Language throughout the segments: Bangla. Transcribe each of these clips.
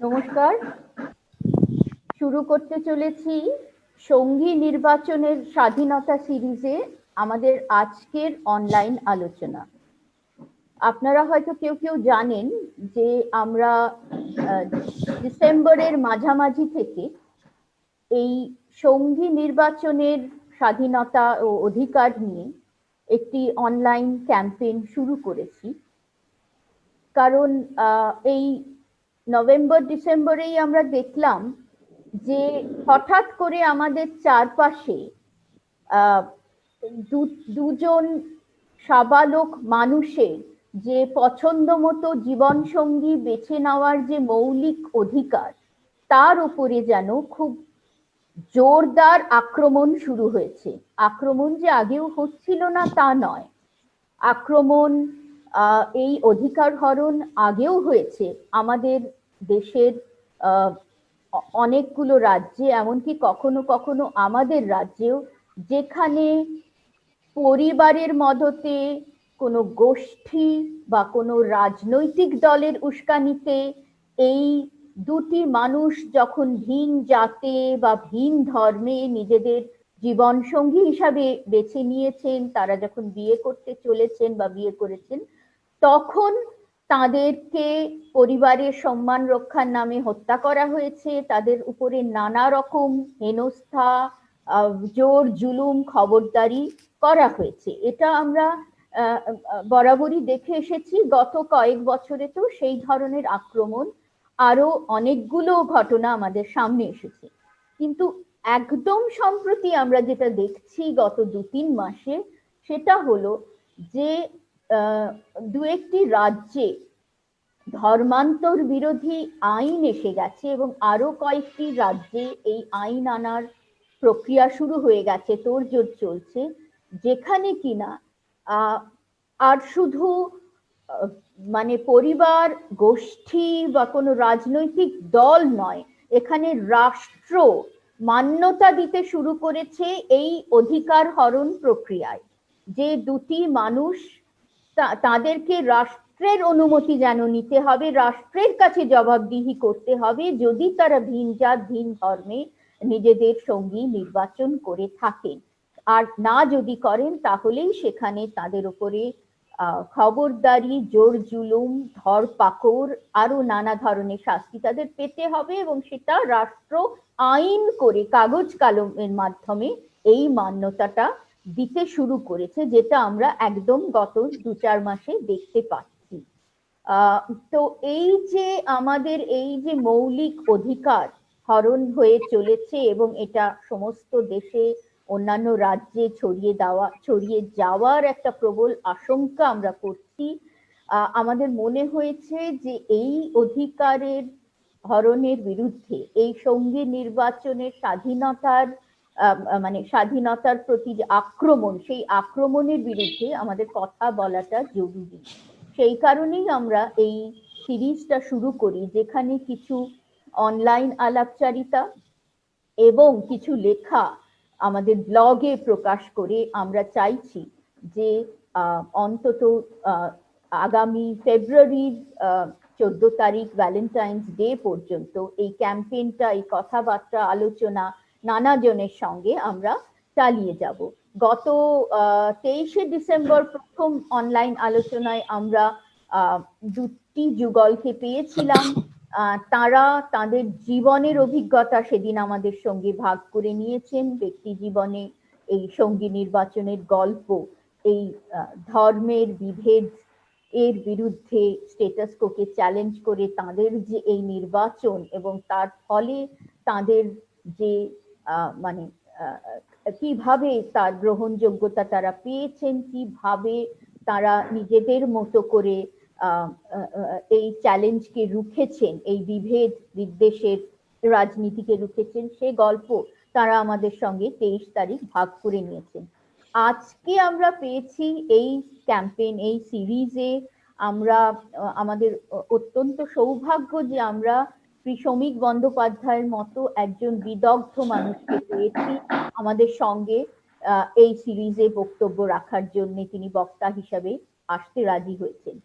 নমস্কার। শুরু করতে চলেছি সঙ্গী নির্বাচনের স্বাধীনতা সিরিজে আমাদের আজকের অনলাইন আলোচনা। আপনারা হয়তো কেউ কেউ জানেন যে আমরা ডিসেম্বরের মাঝামাঝি থেকে এই সঙ্গী নির্বাচনের স্বাধীনতা ও অধিকার নিয়ে একটি অনলাইন ক্যাম্পেইন শুরু করেছি। কারণ এই নভেম্বর ডিসেম্বরেই আমরা দেখলাম যে হঠাৎ করে আমাদের চারপাশে দুজন সাবালক মানুষের যে পছন্দ মতো জীবনসঙ্গী বেছে নেওয়ার যে মৌলিক অধিকার, তার উপরে যেন খুব জোরদার আক্রমণ শুরু হয়েছে। আক্রমণ যে আগেও হচ্ছিল না তা নয়, আক্রমণ এই অধিকার হরণ আগেও হয়েছে আমাদের দেশের অনেকগুলো রাজ্যে, এমনকি কখনো কখনো আমাদের রাজ্যেও, যেখানে পরিবারের মদতে কোনো গোষ্ঠী বা কোনো রাজনৈতিক দলের উস্কানিতে এই দুটি মানুষ যখন ভিন জাতে বা ভিন ধর্মে নিজেদের জীবন সঙ্গী হিসাবে বেছে নিয়েছেন, তারা যখন বিয়ে করতে চলেছেন বা বিয়ে করেছেন, তখন তাদেরকে পরিবারের সম্মান রক্ষার নামে হত্যা করা হয়েছে, তাদের উপরে নানা রকম হেনস্থা, জোর জুলুম, খবরদারি করা হয়েছে। এটা আমরা বরাবরই দেখে এসেছি। গত কয়েক বছরে তো সেই ধরনের আক্রমণ আরো অনেকগুলো ঘটনা আমাদের সামনে এসেছে। কিন্তু একদম সম্প্রতি আমরা যেটা দেখছি গত 2-3 মাসে, সেটা হলো যে দু একটি রাজ্যে ধর্মান্তর বিরোধী আইন এসে গেছে এবং আরো কয়েকটি রাজ্যে এই আইন আনার প্রক্রিয়া শুরু হয়ে গেছে, তোড়জোড় চলছে, যেখানে কিনা আর শুধু মানে পরিবার, গোষ্ঠী বা কোনো রাজনৈতিক দল নয়, এখানে রাষ্ট্র মান্যতা দিতে শুরু করেছে এই অধিকার হরণ প্রক্রিয়ায়। যে দুটি মানুষ, তাদেরকে রাষ্ট্রের অনুমতি যেন নিতে হবে, রাষ্ট্রের কাছে জবাবদিহি করতে হবে যদি তারা ভিন জাত ভিন ধর্মে নিজেদের সঙ্গী নির্বাচন করে থাকেন। আর না যদি করেন তাহলেই সেখানে তাদের উপরে খবরদারি, জোর জুলুম, ধরপাকড়, আরো নানা ধরনের শাস্তি তাদের পেতে হবে, এবং সেটা রাষ্ট্র আইন করে কাগজ কলমের মাধ্যমে এই মান্যতাটা দিতে শুরু করেছে, যেটা আমরা একদম গত 2-4 মাসে দেখতে পাচ্ছি। তো এই যে আমাদের এই যে মৌলিক অধিকার হরণ হয়ে চলেছে এবং এটা সমস্ত দেশে, অন্যান্য রাজ্যে ছড়িয়ে যাওয়ার একটা প্রবল আশঙ্কা আমরা করছি। আমাদের মনে হয়েছে যে এই অধিকারের হরণের বিরুদ্ধে, এই সঙ্গী নির্বাচনের স্বাধীনতার প্রতি যে আক্রমণ, সেই আক্রমণের বিরুদ্ধে আমাদের কথা বলাটা জরুরি। সেই কারণেই আমরা এই সিরিজটা শুরু করি, যেখানে কিছু অনলাইন আলাপচারিতা এবং কিছু লেখা আমাদের ব্লগে প্রকাশ করে আমরা চাইছি যে অন্তত আগামী ফেব্রুয়ারির 14 তারিখ ভ্যালেন্টাইন্স ডে পর্যন্ত এই ক্যাম্পেইনটা, এই কথাবার্তা, আলোচনা নানা জনের সঙ্গে আমরা চালিয়ে যাব। গত 23শে ডিসেম্বর প্রথম অনলাইন আলোচনায় আমরা দুটি যুগলকে পেয়েছিলাম। তারা তাদের জীবনের অভিজ্ঞতা সেদিন আমাদের সঙ্গে ভাগ করে নিয়েছেন, ব্যক্তি জীবনে এই সঙ্গী নির্বাচনের গল্প, এই ধর্মের বিভেদ এর বিরুদ্ধে স্টেটাস কোকে চ্যালেঞ্জ করে তাদের যে এই নির্বাচন এবং তার ফলে তাদের যে কিভাবে তার গ্রহণযোগ্যতা তারা পেয়েছেন, কিভাবে তারা নিজেদের মতো করে এই চ্যালেঞ্জকে রুখেছেন, এই বিভেদ বিদ্বেষের রাজনীতিকে রুখেছেন, সে গল্প তারা আমাদের সঙ্গে 23 তারিখ ভাগ করে নিয়েছেন। আজকে আমরা পেয়েছি এই ক্যাম্পেইন, এই সিরিজে আমরা আমাদের অত্যন্ত সৌভাগ্য যে আমরা শ্রী শ্রমিক বন্দ্যোপাধ্যায়ের মতো একজন বিদগ্ধ মানুষকে পেয়েছি আমাদের সঙ্গে এই সিরিজে বক্তব্য রাখার জন্য। তিনি বক্তা হিসাবে আসতে রাজি হয়েছেন।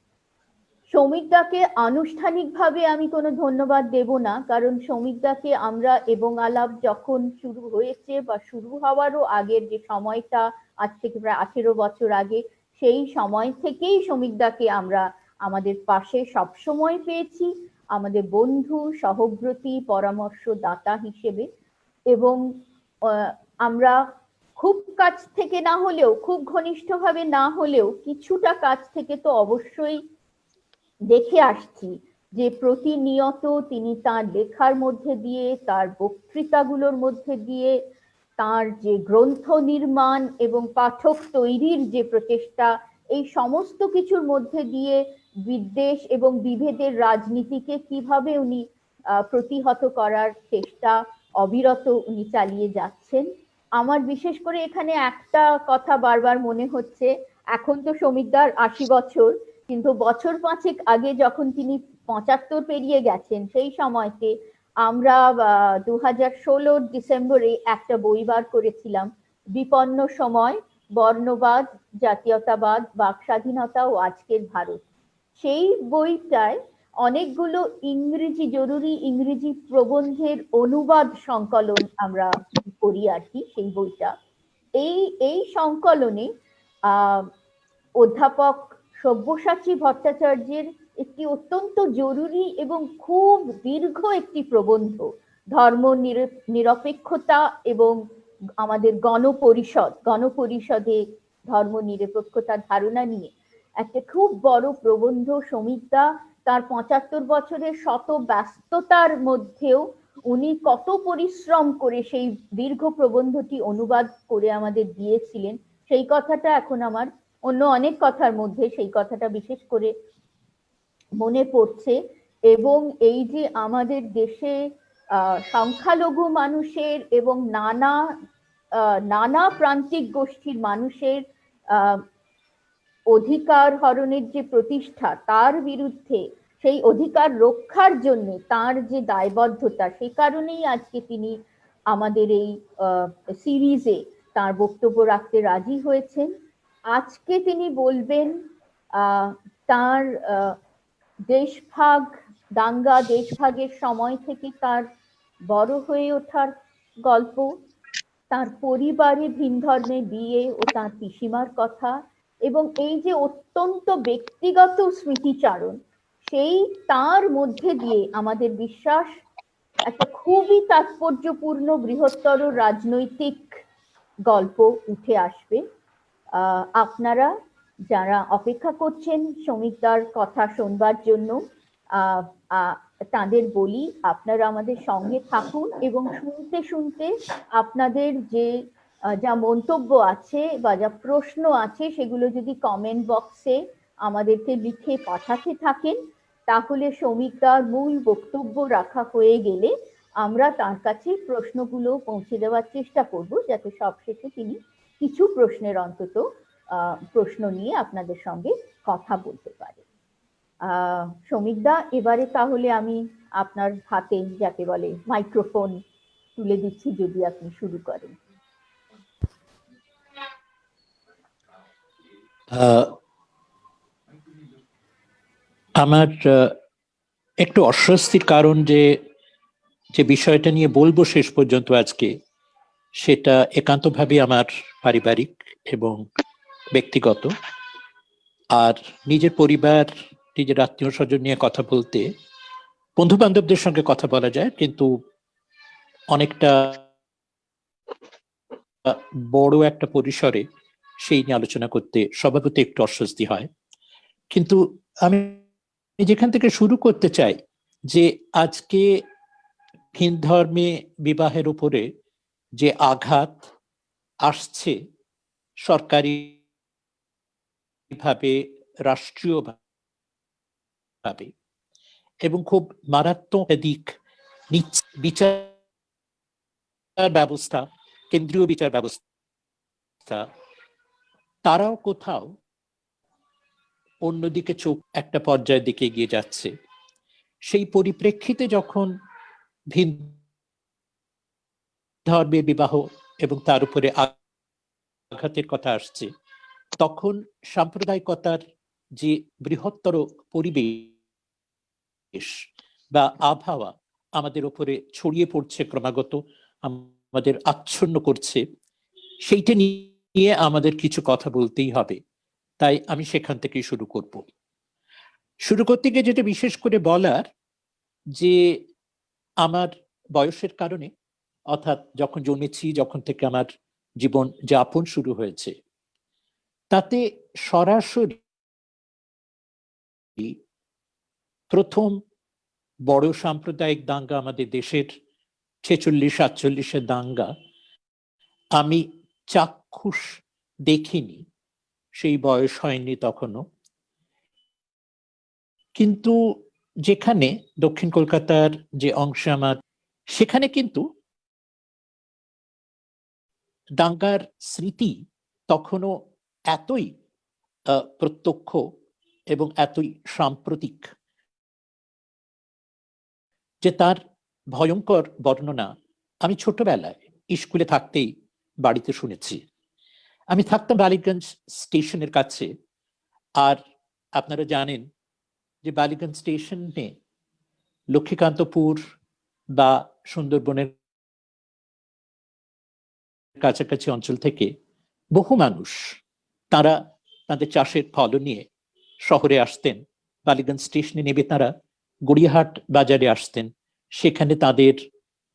সৌমিকদাকে আনুষ্ঠানিকভাবে আমি কোনো ধন্যবাদ দেব না, কারণ সৌমিকদাকে আমরা এবং আলাপ যখন শুরু হয়েছে বা শুরু হওয়ারও আগের যে সময়টা, আজ থেকে প্রায় 18 বছর আগে, সেই সময় থেকেই সৌমিকদাকে আমরা আমাদের পাশে সবসময় পেয়েছি, আমাদের বন্ধু, সহব্রতী, পরামর্শদাতা হিসেবে। এবং আমরা খুব কাছ থেকে না হলেও, খুব ঘনিষ্ঠভাবে না হলেও, কিছুটা কাছ থেকে তো অবশ্যই দেখে আসছি যে প্রতিনিয়ত তিনি তার লেখার মধ্যে দিয়ে, তার বক্তৃতাগুলোর মধ্যে দিয়ে, তার যে গ্রন্থ নির্মাণ এবং পাঠক তৈরির যে প্রচেষ্টা, এই সমস্ত কিছুর মধ্যে দিয়ে বিদ্বেষ এবং বিভেদের রাজনীতিকে কিভাবে উনি প্রতিহত করার চেষ্টা অবিরত উনি চালিয়ে যাচ্ছেন। আমার বিশেষ করে এখানে একটা কথা বারবার মনে হচ্ছে, এখন তো সৌমিকদার 80 বছর, কিন্তু বছর 5 আগে যখন তিনি 75 পেরিয়ে গেছেন, সেই সময়তে আমরা 2016 ডিসেম্বরে একটা বই বার করেছিলাম, বিপন্ন সময়, বর্ণবাদ, জাতীয়তাবাদ, বাক স্বাধীনতা ও আজকের ভারত। সেই বইটায় অনেকগুলো ইংরেজি, জরুরি ইংরেজি প্রবন্ধের অনুবাদ সংকলন আমরা করি আর কি, সেই বইটা। এই সংকলনে অধ্যাপক সব্যসাচী ভট্টাচার্যের একটি অত্যন্ত জরুরি এবং খুব দীর্ঘ একটি প্রবন্ধ, ধর্ম নিরপেক্ষতা এবং আমাদের গণপরিষদে ধর্ম নিরপেক্ষতার ধারণা নিয়ে একটা খুব বড় প্রবন্ধ সৌমিকদা তার 75 বছরের শত ব্যস্ততার মধ্যেও উনি কত পরিশ্রম করে সেই দীর্ঘ প্রবন্ধটি অনুবাদ করে আমাদের দিয়েছিলেন, সেই কথাটা এখন আমার অন্য অনেক কথার মধ্যে সেই কথাটা বিশেষ করে মনে পড়ছে। এবং এই যে আমাদের দেশে সংখ্যালঘু মানুষের এবং নানা প্রান্তিক গোষ্ঠীর মানুষের অধিকার হরণের যে প্রতিষ্ঠা, তার বিরুদ্ধে সেই অধিকার রক্ষার জন্য তার যে দায়বদ্ধতা, সেই কারণেই আজকে তিনি আমাদের এই সিরিজে তার বক্তব্য রাখতে রাজি হয়েছেন। আজকে তিনি বলবেন তার দেশভাগ দাঙ্গা, দেশভাগের সময় থেকে তার বড় হয়ে ওঠার গল্প, তার পরিবারে ভিন ধর্মে বিয়ে ও তার পিসিমার কথা, এবং এই যে অত্যন্ত ব্যক্তিগত স্মৃতিচারণ, সেই তার মধ্যে দিয়ে আমাদের বিশ্বাস একটা খুবই তাৎপর্যপূর্ণ বৃহত্তর রাজনৈতিক গল্প উঠে আসবে। আপনারা যারা অপেক্ষা করছেন সৌমিকদার কথা শুনবার জন্য, তাদের বলি আপনারা আমাদের সঙ্গে থাকুন এবং শুনতে শুনতে আপনাদের যা মন্তব্য আছে বা যা প্রশ্ন আছে সেগুলো যদি কমেন্ট বক্সে আমাদেরকে লিখে পাঠাতে থাকেন, তাহলে সৌমিকদার মূল বক্তব্য রাখা হয়ে গেলে আমরা তার কাছে প্রশ্নগুলো পৌঁছে দেওয়ার চেষ্টা করব, যাতে সবশেষে তিনি কিছু প্রশ্নের অন্তত প্রশ্ন নিয়ে আপনাদের সঙ্গে কথা বলতে পারে। সৌমিকদা, এবারে তাহলে আমি আপনার হাতে যাকে বলে মাইক্রোফোন তুলে দিচ্ছি, যদি আপনি শুরু করেন। আমার একটু অস্বস্তির কারণ যে বিষয়টা নিয়ে বলবো শেষ পর্যন্ত আজকে, সেটা একান্তভাবে আমার পারিবারিক এবং ব্যক্তিগত। আর নিজের পরিবার, নিজের আত্মীয় স্বজন নিয়ে কথা বলতে বন্ধু বান্ধবদের সঙ্গে কথা বলা যায়, কিন্তু অনেকটা বড় একটা পরিসরে সেই নিয়ে আলোচনা করতে স্বভাবতই একটু অস্বস্তি হয়। কিন্তু আমি যেখান থেকে শুরু করতে চাই, যে আজকে ভিন ধর্মে বিবাহের উপরে যে আঘাত আসছে সরকারি ভাবে, রাষ্ট্রীয় ভাবে, এবং খুব মারাত্মক দিক বিচার ব্যবস্থা, কেন্দ্রীয় বিচার ব্যবস্থা, তারাও কোথাও অন্যদিকে চোখ একটা পর্যায়ের দিকে এগিয়ে যাচ্ছে। সেই পরিপ্রেক্ষিতে যখন ভিন ধর্মে বিবাহ এবং তার উপরে আঘাতের কথা আসছে, তখন সাম্প্রদায়িকতার যে বৃহত্তর পরিবেশ বা আবহাওয়া আমাদের উপরে ছড়িয়ে পড়ছে ক্রমাগত, আমাদের আচ্ছন্ন করছে, সেইটা নিয়ে আমাদের কিছু কথা বলতেই হবে। তাই আমি সেখান থেকেই শুরু করব। শুরু করতে গিয়ে যেটা বিশেষ করে বলার, যে আমার বয়সের কারণে, অর্থাৎ যখন জন্মেছি, যখন থেকে আমার জীবন যাপন শুরু হয়েছে, তাতে সরাসরি প্রথম বড় সাম্প্রদায়িক দাঙ্গা, আমাদের দেশের 46-47-এর দাঙ্গা, আমি চাক্ষুষ দেখিনি। সেই বয়স হয়নি তখনও। কিন্তু যেখানে দক্ষিণ কলকাতার যে অংশে আমার, সেখানে কিন্তু দাঙ্গার স্মৃতি তখনও এতই প্রত্যক্ষ এবং এতই সাম্প্রতিক যে তার ভয়ঙ্কর বর্ণনা আমি ছোটবেলায় স্কুলে থাকতেই বাড়িতে শুনেছি। আমি থাকতাম বালিগঞ্জ স্টেশনের কাছে। আর আপনারা জানেন যে বালিগঞ্জ স্টেশনে লক্ষ্মীকান্তপুর বা সুন্দরবনের কাছাকাছি অঞ্চল থেকে বহু মানুষ, তারা তাদের চাষের ফল নিয়ে শহরে আসতেন। বালিগঞ্জ স্টেশনে নেমে তারা গড়িয়াহাট বাজারে আসতেন, সেখানে তাদের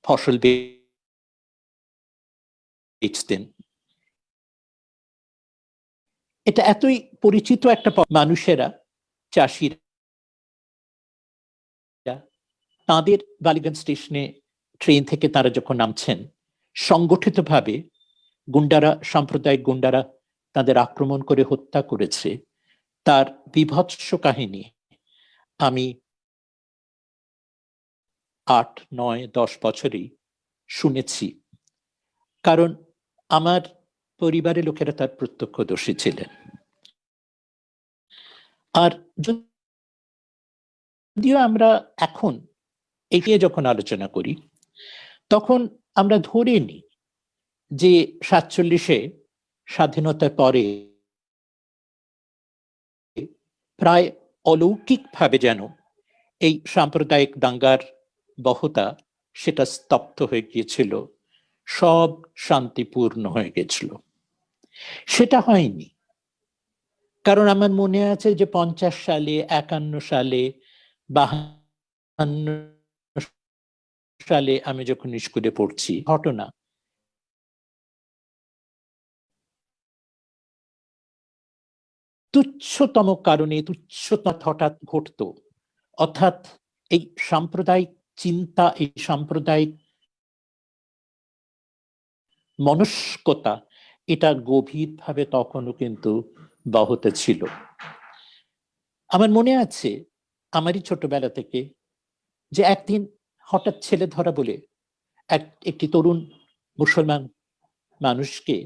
ফসল বেচতেন। এটা এতই পরিচিত একটা মানুষেরা, চাষিরা, তাদের বালিগঞ্জ স্টেশনে ট্রেন থেকে তারা যখন নামছেন, সংগঠিতভাবে গুন্ডারা, সাম্প্রদায়িক গুন্ডারা তাদের আক্রমণ করে হত্যা করেছে, তার বীভৎস কাহিনী আমি 8, 9, 10 বছরেই শুনেছি। কারণ আমার পরিবারের লোকেরা তার প্রত্যক্ষদর্শী ছিলেন। আর যদিও আমরা এখন এটি যখন আলোচনা করি, তখন আমরা ধরে নিই যে 47-এ স্বাধীনতার পরে প্রায় অলৌকিকভাবে যেন এই সাম্প্রদায়িক দাঙ্গার বহতা সেটা স্তব্ধ হয়ে গিয়েছিল, সব শান্তিপূর্ণ হয়ে গেছিল। সেটা হয়নি। কারণ আমার মনে আছে যে 50 সালে, 51 সালে, 52 সালে আমি যখন স্কুলে পড়ছি, ঘটনা তুচ্ছতম কারণে তুচ্ছতা হঠাৎ ঘটতো। অর্থাৎ এই সাম্প্রদায়িক চিন্তা, এই সাম্প্রদায়িক মনস্কতা, এটা গভীরভাবে তখনও কিন্তু বহত ছিল। আমার মনে আছে আমারই ছোটবেলা থেকে যে একদিন হঠাৎ ছেলে ধরা বলে একটি তরুণ মুসলমান মানুষকে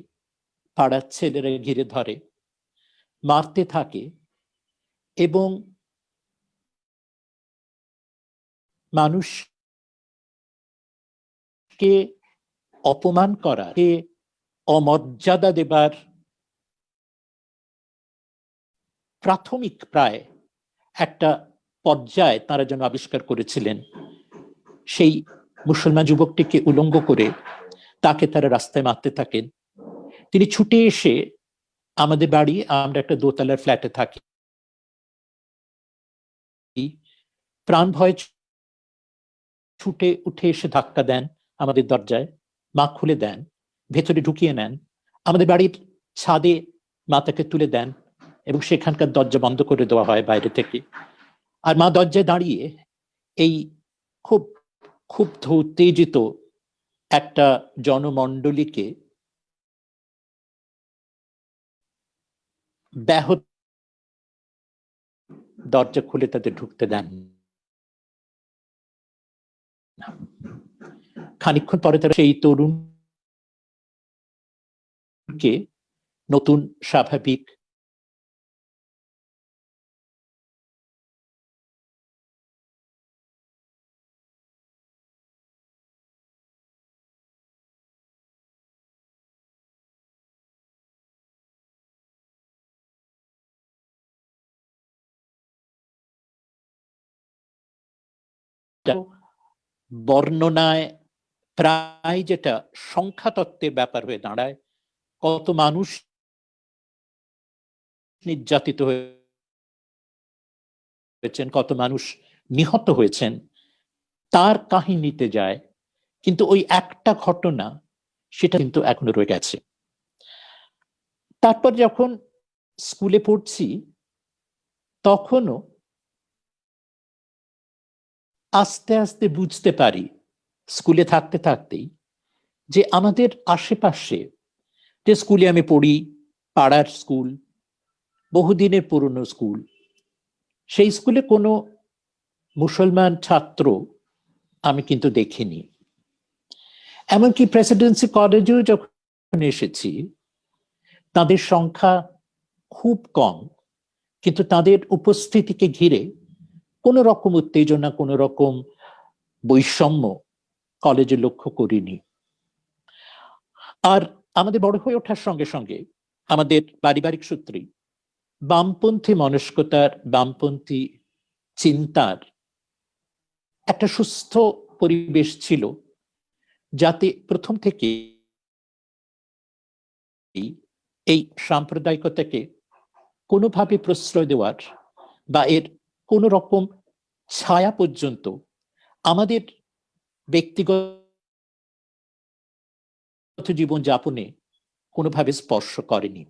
পাড়ার ছেলেরা ঘিরে ধরে, মারতে থাকে এবং মানুষকে অপমান করা, অমর্যাদা দেবার প্রাথমিক প্রায় একটা পর্যায়ে তারা যেন আবিষ্কার করেছিলেন। সেই মুসলমান যুবকটিকে উলঙ্গ করে তাকে তারা রাস্তায় মারতে থাকেন। তিনি ছুটে এসে আমাদের বাড়ি, আমরা একটা দোতলার ফ্ল্যাটে থাকি, প্রাণ ভয়ে ছুটে উঠে এসে ধাক্কা দেন আমাদের দরজায়, মা খুলে দেন, ভেতরে ঢুকিয়ে নেন, আমাদের বাড়ির ছাদে মাতাকে তুলে দেন এবং সেখানকার দরজা বন্ধ করে দেওয়া হয় বাইরে থেকে। আর মা দরজায় দাঁড়িয়ে এই খুব ক্ষুব্ধ উত্তেজিত একটা জনমণ্ডলীকে ব্যাহত দরজা খুলে তাদের ঢুকতে দেন। খানিকক্ষণ পরে তারা সেই তরুণকে নতুন স্বাভাবিক বর্ণনায় প্রায় যেটা সংখ্যাতত্ত্বের ব্যাপার হয়ে দাঁড়ায়, কত মানুষ নির্যাতিত হয়েছেন, কত মানুষ নিহত হয়েছেন, তার কাহিনীতে যায়, কিন্তু ওই একটা ঘটনা সেটা কিন্তু এখনো রয়ে গেছে। তারপর যখন স্কুলে পড়ছি তখনও আস্তে আস্তে বুঝতে পারি, স্কুলে থাকতে থাকতেই, যে আমাদের আশেপাশে যে স্কুলে আমি পড়ি, পাড়ার স্কুল, বহুদিনের পুরনো স্কুল, সেই স্কুলে কোনো মুসলমান ছাত্র আমি কিন্তু দেখিনি। এমনকি প্রেসিডেন্সি কলেজেও যখন এসেছি, তাদের সংখ্যা খুব কম, কিন্তু তাদের উপস্থিতিকে ঘিরে কোনো রকম উত্তেজনা, কোনো রকম বৈষম্য কলেজে লক্ষ্য করিনি। আর আমাদের বড় হয়ে ওঠার সঙ্গে সঙ্গে আমাদের পারিবারিক সূত্রেই বামপন্থী মনস্কতার, বামপন্থী চিন্তার একটা সুস্থ পরিবেশ ছিল, যাতে প্রথম থেকে এই সাম্প্রদায়িকতাকে কোনোভাবে প্রশ্রয় দেওয়ার বা এর কোনো রকম ছায়া পর্যন্ত আমাদের ব্যক্তিগত জীবন যাপনে কোনোভাবে স্পর্শ করেনি।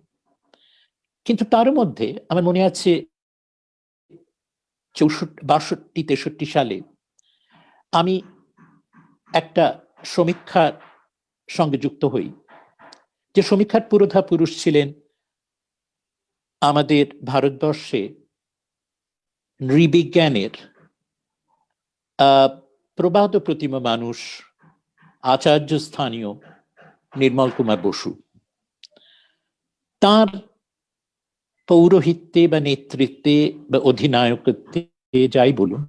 কিন্তু তার মধ্যে আমার মনে আছে 62-63 সালে আমি একটা সমীক্ষার সঙ্গে যুক্ত হই, যে সমীক্ষার পুরোধা পুরুষ ছিলেন আমাদের ভারতবর্ষে নৃবিজ্ঞানের প্রবাদ প্রতিমা মানুষ, আচার্য স্থানীয় নির্মল কুমার বসু। তার পৌরোহিত্যে বা নেতৃত্বে বা অধিনায়কত্বে যাই বলুন,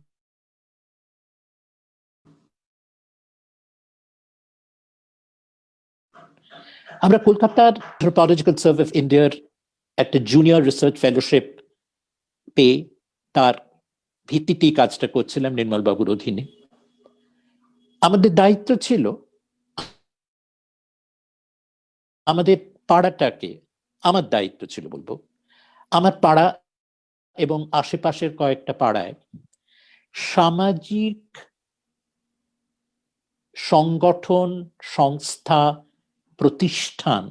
আমরা কলকাতার অ্যানথ্রোপোলজিক্যাল সার্ভে অফ ইন্ডিয়ার একটা জুনিয়র রিসার্চ ফেলোশিপ পেয়ে তার ভিত্তিতেই কাজটা করছিলাম নির্মল বাবুর অধীনে। আমাদের দায়িত্ব ছিল আমাদের পাড়াটাকে, আমার দায়িত্ব ছিল বলবো, আমার পাড়া এবং আশেপাশের কয়েকটা পাড়ায় সামাজিক সংগঠন, সংস্থা, প্রতিষ্ঠান,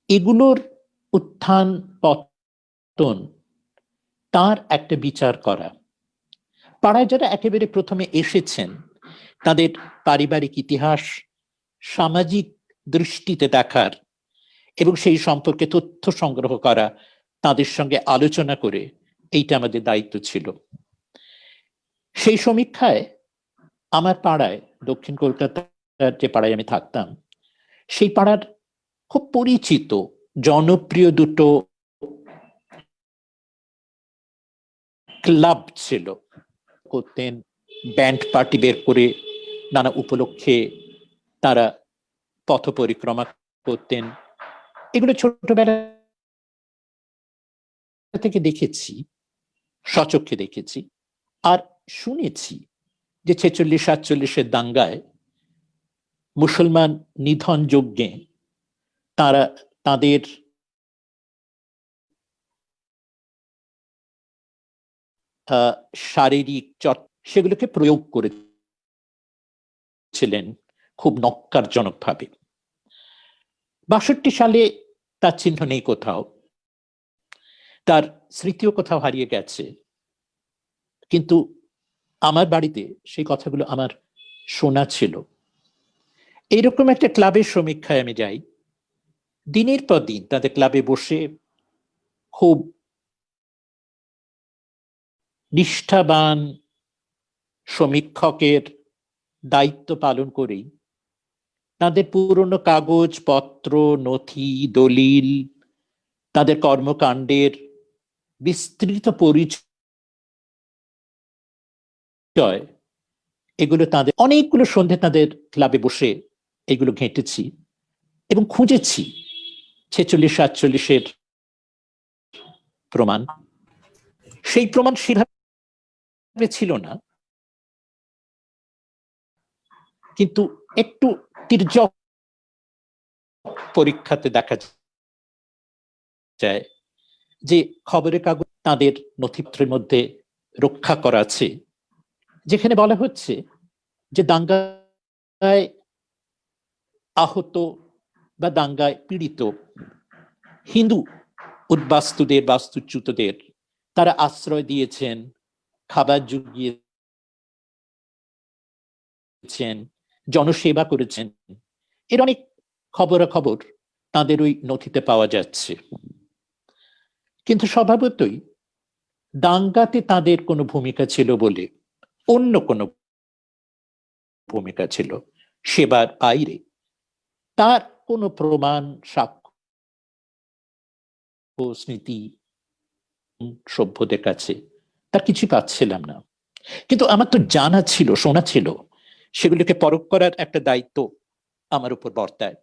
এগুলোর উত্থান পতন, তার একটা বিচার করা। পাড়ায় যারা একেবারে প্রথমে এসেছেন তাদের পারিবারিক ইতিহাস সামাজিক দৃষ্টিতে দেখার এবং সেই সম্পর্কে তথ্য সংগ্রহ করা, তাদের সঙ্গে আলোচনা করে, এইটা আমাদের দায়িত্ব ছিল। সেই সমীক্ষায় আমার পাড়ায়, দক্ষিণ কলকাতার যে পাড়ায় আমি থাকতাম, সেই পাড়ার খুব পরিচিত জনপ্রিয় দুটো ক্লাব ছিল, করতেন ব্যান্ড পার্টি বের করে, নানা উপলক্ষে তারা পথ পরিক্রমা করতেন। এগুলো ছোটবেলা থেকে দেখেছি, সচক্ষে দেখেছি, আর শুনেছি যে 46-47 দাঙ্গায় মুসলমান নিধন যজ্ঞে তারা তাদের শারীরিক সেগুলোকে প্রয়োগ করেছিলেন খুব নক্কারজনক ভাবে। 62 সালে তার চিহ্ন নেই কোথাও, তার স্মৃতিও কোথাও হারিয়ে গেছে, কিন্তু আমার বাড়িতে সেই কথাগুলো আমার শোনা ছিল। এইরকম একটা ক্লাবের সমীক্ষায় আমি যাই, দিনের পর দিন তাদের ক্লাবে বসে খুব নিষ্ঠাবান সমীক্ষকের দায়িত্ব পালন করেই তাদের পুরনো কাগজপত্র, নথি, দলিল, তাদের কর্মকাণ্ডের বিস্তৃত পরিচয়, এগুলো তাদের অনেকগুলো সন্ধে তাদের ক্লাবে বসে এগুলো ঘেঁটেছি এবং খুঁজেছি 46-47-এর প্রমাণ। সেই প্রমাণ সেভাবে ছিল না, কিন্তু একটু তির্যক পরীক্ষাতে দেখা যায় যে খবরের কাগজ তাদের নথিপত্রের মধ্যে রক্ষা করা আছে, যেখানে বলা হচ্ছে যে দাঙ্গায় আহত বা দাঙ্গায় পীড়িত হিন্দু উদ্বাস্তুদের, বাস্তুচ্যুতদের তারা আশ্রয় দিয়েছেন, খাবার জুগিয়েছেন, জনসেবা করেছেন। এর অনেক খবরাখবর তাদের ওই নথিতে পাওয়া যাচ্ছে। কিন্তু স্বভাবতই দাঙ্গাতে তাদের কোনো ভূমিকা ছিল বলে অন্য কোনো ভূমিকা ছিল সেবার বাইরে তার কোনো প্রমাণ, সাক্ষ্য, স্মৃতি সভ্যদের কাছে তার কিছু পাচ্ছিলাম না। কিন্তু আমার তো জানা ছিল, শোনা ছিল, সেগুলোকে পরখ করার একটা দায়িত্ব আমার উপর বর্তায়।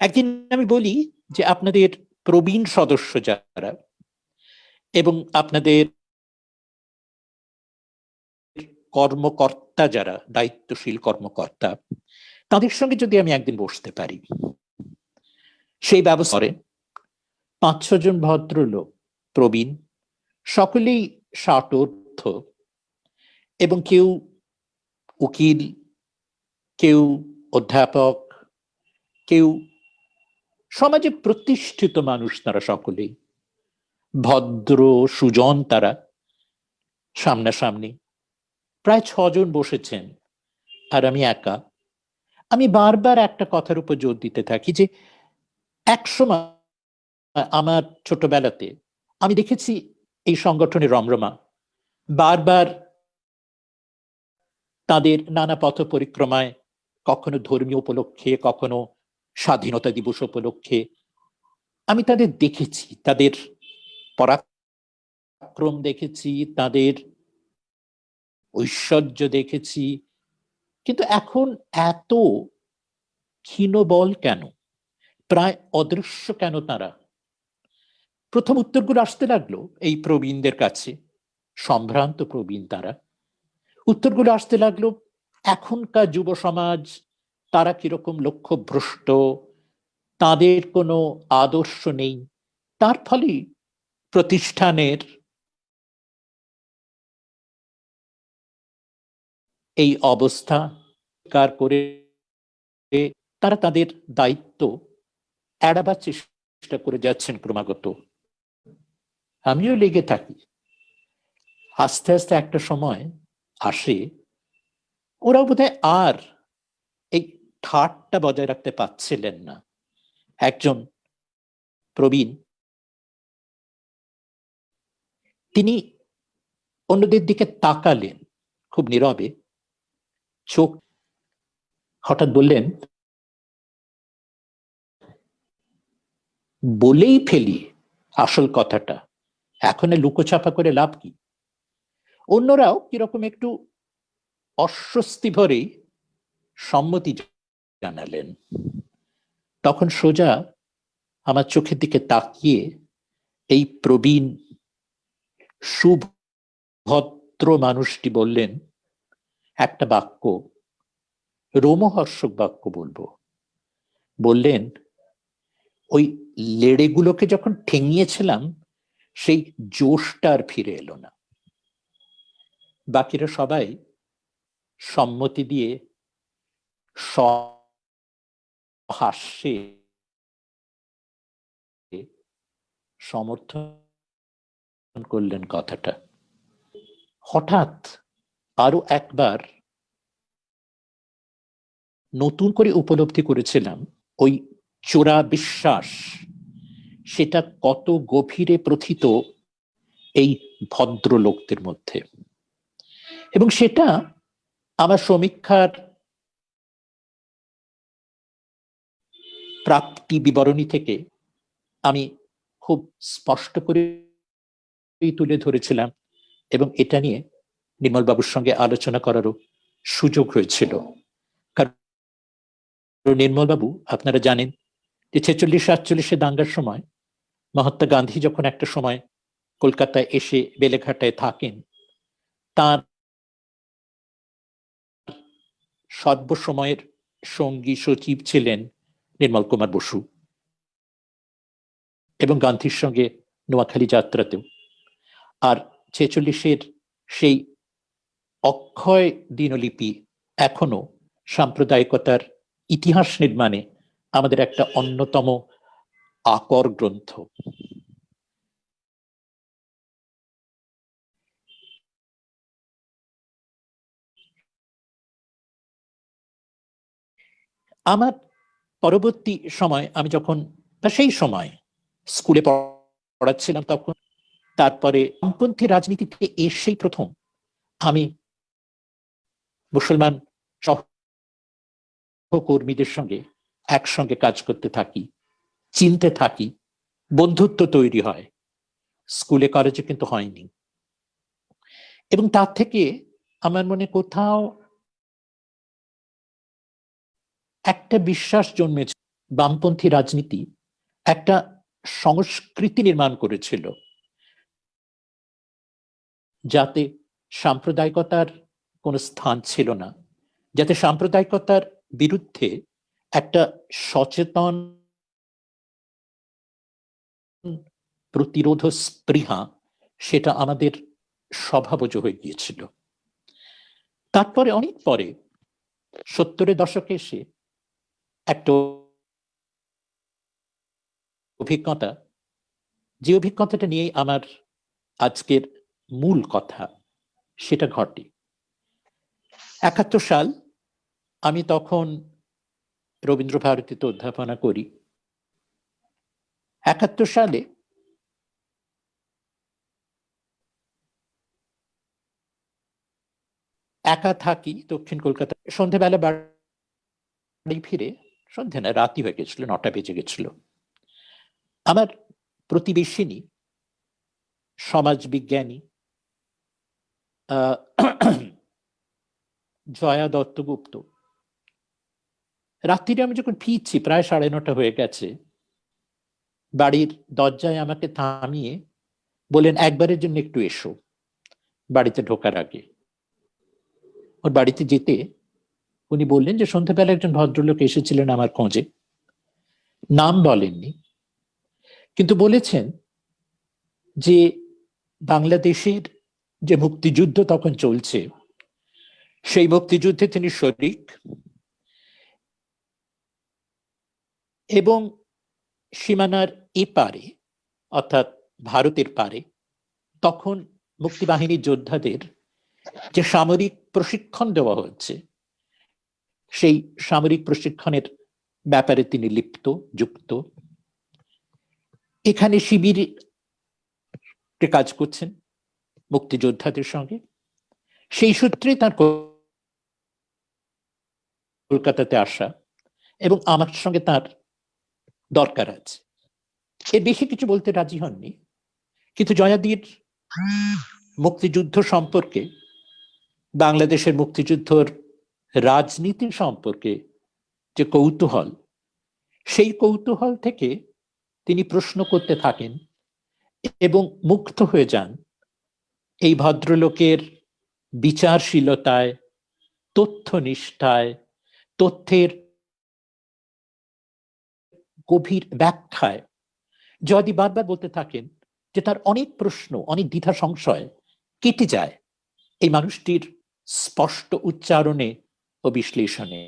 একদিন আমি বলি যে আপনাদের প্রবীণ সদস্য যারা এবং আপনাদের কর্মকর্তা যারা, দায়িত্বশীল কর্মকর্তা, তাদের সঙ্গে যদি আমি একদিন বসতে পারি, সেই ব্যবস্থা করে 5-6 জন ভদ্রলোক, প্রবীণ, সকলেই ষাটোর্ধ্ব, এবং কেউ উকিল, কেউ অধ্যাপক, কেউ সমাজে প্রতিষ্ঠিত মানুষ, তারা সকলেই ভদ্র সুজন, তারা সামনাসামনি প্রায় 6 জন বসেছেন, আর আমি একা। আমি বারবার একটা কথার উপর জোর দিতে থাকি যে একসময় আমার ছোটবেলাতে আমি দেখেছি এই সংগঠনের রমরমা বারবার তাদের নানা পথ পরিক্রমায়, কখনো ধর্মীয় উপলক্ষে, কখনো স্বাধীনতা দিবস উপলক্ষে, আমি তাদের দেখেছি, তাদের পরাক্রম দেখেছি, তাদের ঐশ্বর্য দেখেছি। কিন্তু এখন এত ক্ষীণবল কেন, প্রায় অদৃশ্য কেন তারা? প্রথম উত্তরগুলো আসতে লাগলো এই প্রবীণদের কাছে, সম্ভ্রান্ত প্রবীণ তারা। উত্তরগুলো আসতে লাগলো এখনকার যুব সমাজ তারা কিরকম লক্ষ্যভ্রষ্ট, তাদের কোনো আদর্শ নেই, তার ফলে প্রতিষ্ঠানের এই অবস্থা কার করে তারা তাদের দায়িত্ব এড়াবার চেষ্টা করে যাচ্ছেন ক্রমাগত। আমিও লেগে থাকি। আস্তে আস্তে একটা সময় আসে, ওরা বোধহয় আর এই ঠাটটা বজায় রাখতে পারছিলেন না। একজন প্রবীণ, তিনি অন্যদের দিকে তাকালেন খুব নীরবে, চোখ, হঠাৎ বললেন, বলেই ফেলি আসল কথাটা, এখন লুকোচাপা করে লাভ কি? অন্যরাও কিরকম একটু অস্বস্তি ভরেই সম্মতি জানালেন। তখন সোজা আমার চোখের দিকে তাকিয়ে এই প্রবীণ সুভদ্র মানুষটি বললেন একটা বাক্য, রোমহর্ষক বাক্য বলবো। বললেন, ওই লেড়েগুলোকে যখন ঠেঙিয়েছিলাম সেই জোশটা আর ফিরে এলো না। বাকিরা সবাই সম্মতি দিয়ে হাস্যে সমর্থন করলেন কথাটা। হঠাৎ আরো একবার নতুন করে উপলব্ধি করেছিলাম ওই চোরা বিশ্বাস সেটা কত গভীরে প্রথিত এই ভদ্রলোকদের মধ্যে। এবং সেটা আমার সমীক্ষার প্রাপ্তি বিবরণী থেকে আমি খুব স্পষ্ট করে তুলে ধরেছিলাম, এবং এটা নিয়ে নির্মলবাবুর সঙ্গে আলোচনা করারও সুযোগ হয়েছিল। কারণ নির্মলবাবু, আপনারা জানেন যে 46-48 দাঙ্গার সময় মহাত্মা গান্ধী যখন একটা সময় কলকাতায় এসে বেলেঘাটায় থাকেন, তার সর্বসময়ের সঙ্গী সচিব ছিলেন নির্মল কুমার বসু, এবং গান্ধীর সঙ্গে নোয়াখালী যাত্রাতেও। আর 46-এর সেই অক্ষয় দিনলিপি এখনো সাম্প্রদায়িকতার ইতিহাস নির্মাণে আমাদের একটা অন্যতম আকর গ্রন্থ। আমার পরবর্তী সময়, আমি যখন সেই সময় স্কুলে পড়াচ্ছিলাম, তখন তারপরে বামপন্থী রাজনীতিতে এসেই প্রথম আমি মুসলমান সহকর্মীদের সঙ্গে একসঙ্গে কাজ করতে থাকি, চিনতে থাকি, বন্ধুত্ব তৈরি হয়। স্কুলে কলেজে কিন্তু হয়নি। এবং তার থেকে আমার মনে কোথাও একটা বিশ্বাস জন্মেছে, বামপন্থী রাজনীতি একটা সংস্কৃতি নির্মাণ করেছিল যাতে সাম্প্রদায়িকতার কোনো স্থান ছিল না, যাতে সাম্প্রদায়িকতার বিরুদ্ধে একটা সচেতন প্রতিরোধ স্পৃহা, সেটা আমাদের স্বভাবজ হয়ে গিয়েছিল। তারপরে অনেক পরে 70-এর দশকে এসে একটা অভিজ্ঞতা, যে অভিজ্ঞতাটা নিয়েই আমার আজকের মূল কথা, সেটা ঘটে। 71 সাল, আমি তখন রবীন্দ্রভারতীতে অধ্যাপনা করি। 71 সালে একা থাকি দক্ষিণ কলকাতা। সন্ধ্যেবেলা বাড়ি ফিরে, সন্ধ্যে না, রাতই হয়ে গেছিল, 9টা বেজে গেছিল। আমার প্রতিবেশিনী, সমাজবিজ্ঞানী জয়া দত্তগুপ্ত, রাত্রিরে আমি যখন ফিরছি, প্রায় 9:30 হয়ে গেছে, বাড়ির দরজায় আমাকে থামিয়ে বলেন, একবারের জন্য একটু এসো। বাড়িতে ঢোকার আগে ওর বাড়িতে যেতে উনি বললেন যে সন্ধ্যাবেলা একজন ভদ্রলোক এসেছিলেন আমার খোঁজে। নাম বলেননি, কিন্তু বলেছেন যে বাংলাদেশের যে মুক্তিযুদ্ধ তখন চলছে, সেই মুক্তিযুদ্ধে তিনি শরিক, এবং সীমানার এপারে, অর্থাৎ ভারতের পারে, তখন মুক্তিবাহিনীর যোদ্ধাদের যে সামরিক প্রশিক্ষণ দেওয়া হচ্ছে, সেই সামরিক প্রশিক্ষণের ব্যাপারে তিনি লিপ্ত, যুক্ত। এখানে শিবিরে কাজ করছেন মুক্তিযোদ্ধাদের সঙ্গে। সেই সূত্রে তার কলকাতাতে আসা, এবং আমার সঙ্গে তার দরকার আছে। এর বেশি কিছু বলতে রাজি হননি, কিন্তু জয়াদির মুক্তিযুদ্ধ সম্পর্কে, বাংলাদেশের মুক্তিযুদ্ধর রাজনীতি সম্পর্কে যে কৌতূহল, সেই কৌতূহল থেকে তিনি প্রশ্ন করতে থাকেন এবং মুগ্ধ হয়ে যান এই ভদ্রলোকের বিচারশীলতায়, তথ্যনিষ্ঠায়, তথ্যের গভীর ব্যাখ্যায়। জয়াদি বারবার বলতে থাকেন যে তার অনেক প্রশ্ন, অনেক দ্বিধা সংশয় কেটে যায় এই মানুষটির স্পষ্ট উচ্চারণে ও বিশ্লেষণে।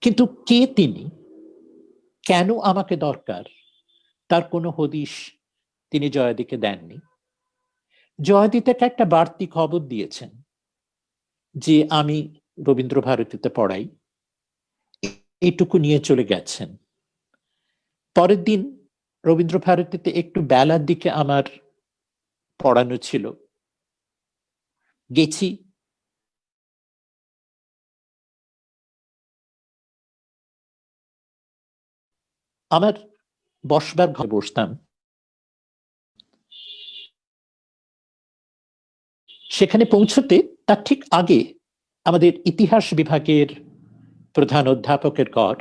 কিন্তু কে তিনি, কেন আমাকে দরকার, তার কোনো হদিশ তিনি জয়াদিকে দেননি। জয়াদি তাকে একটা বাড়তি খবর দিয়েছেন যে আমি রবীন্দ্রভারতীতে পড়াই, এইটুকু নিয়ে চলে গেছেন। পরের দিন রবীন্দ্রভারতীতে একটু বেলার দিকে আমার পড়ানো ছিল, গেছি। আমার বসবার ঘরে বসতাম, সেখানে পৌঁছতে তার ঠিক আগে আমাদের ইতিহাস বিভাগের প্রধান অধ্যাপকের ঘর।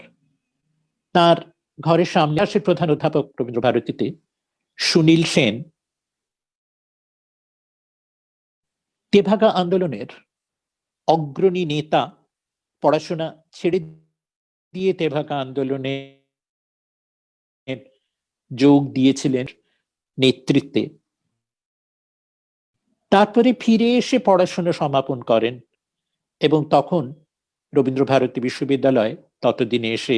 তার ঘরের সামনে আসে প্রধান অধ্যাপক রবীন্দ্রভারতীতে সুনীল সেন, তেভাগা আন্দোলনের অগ্রণী নেতা পড়াশোনা ছেড়ে দিয়ে তেভাগা আন্দোলনে যোগ দিয়েছিলেন নেতৃত্বে। তারপরে ফিরে এসে পড়াশোনা সমাপন করেন এবং তখন রবীন্দ্রভারতী বিশ্ববিদ্যালয় ততদিনে এসে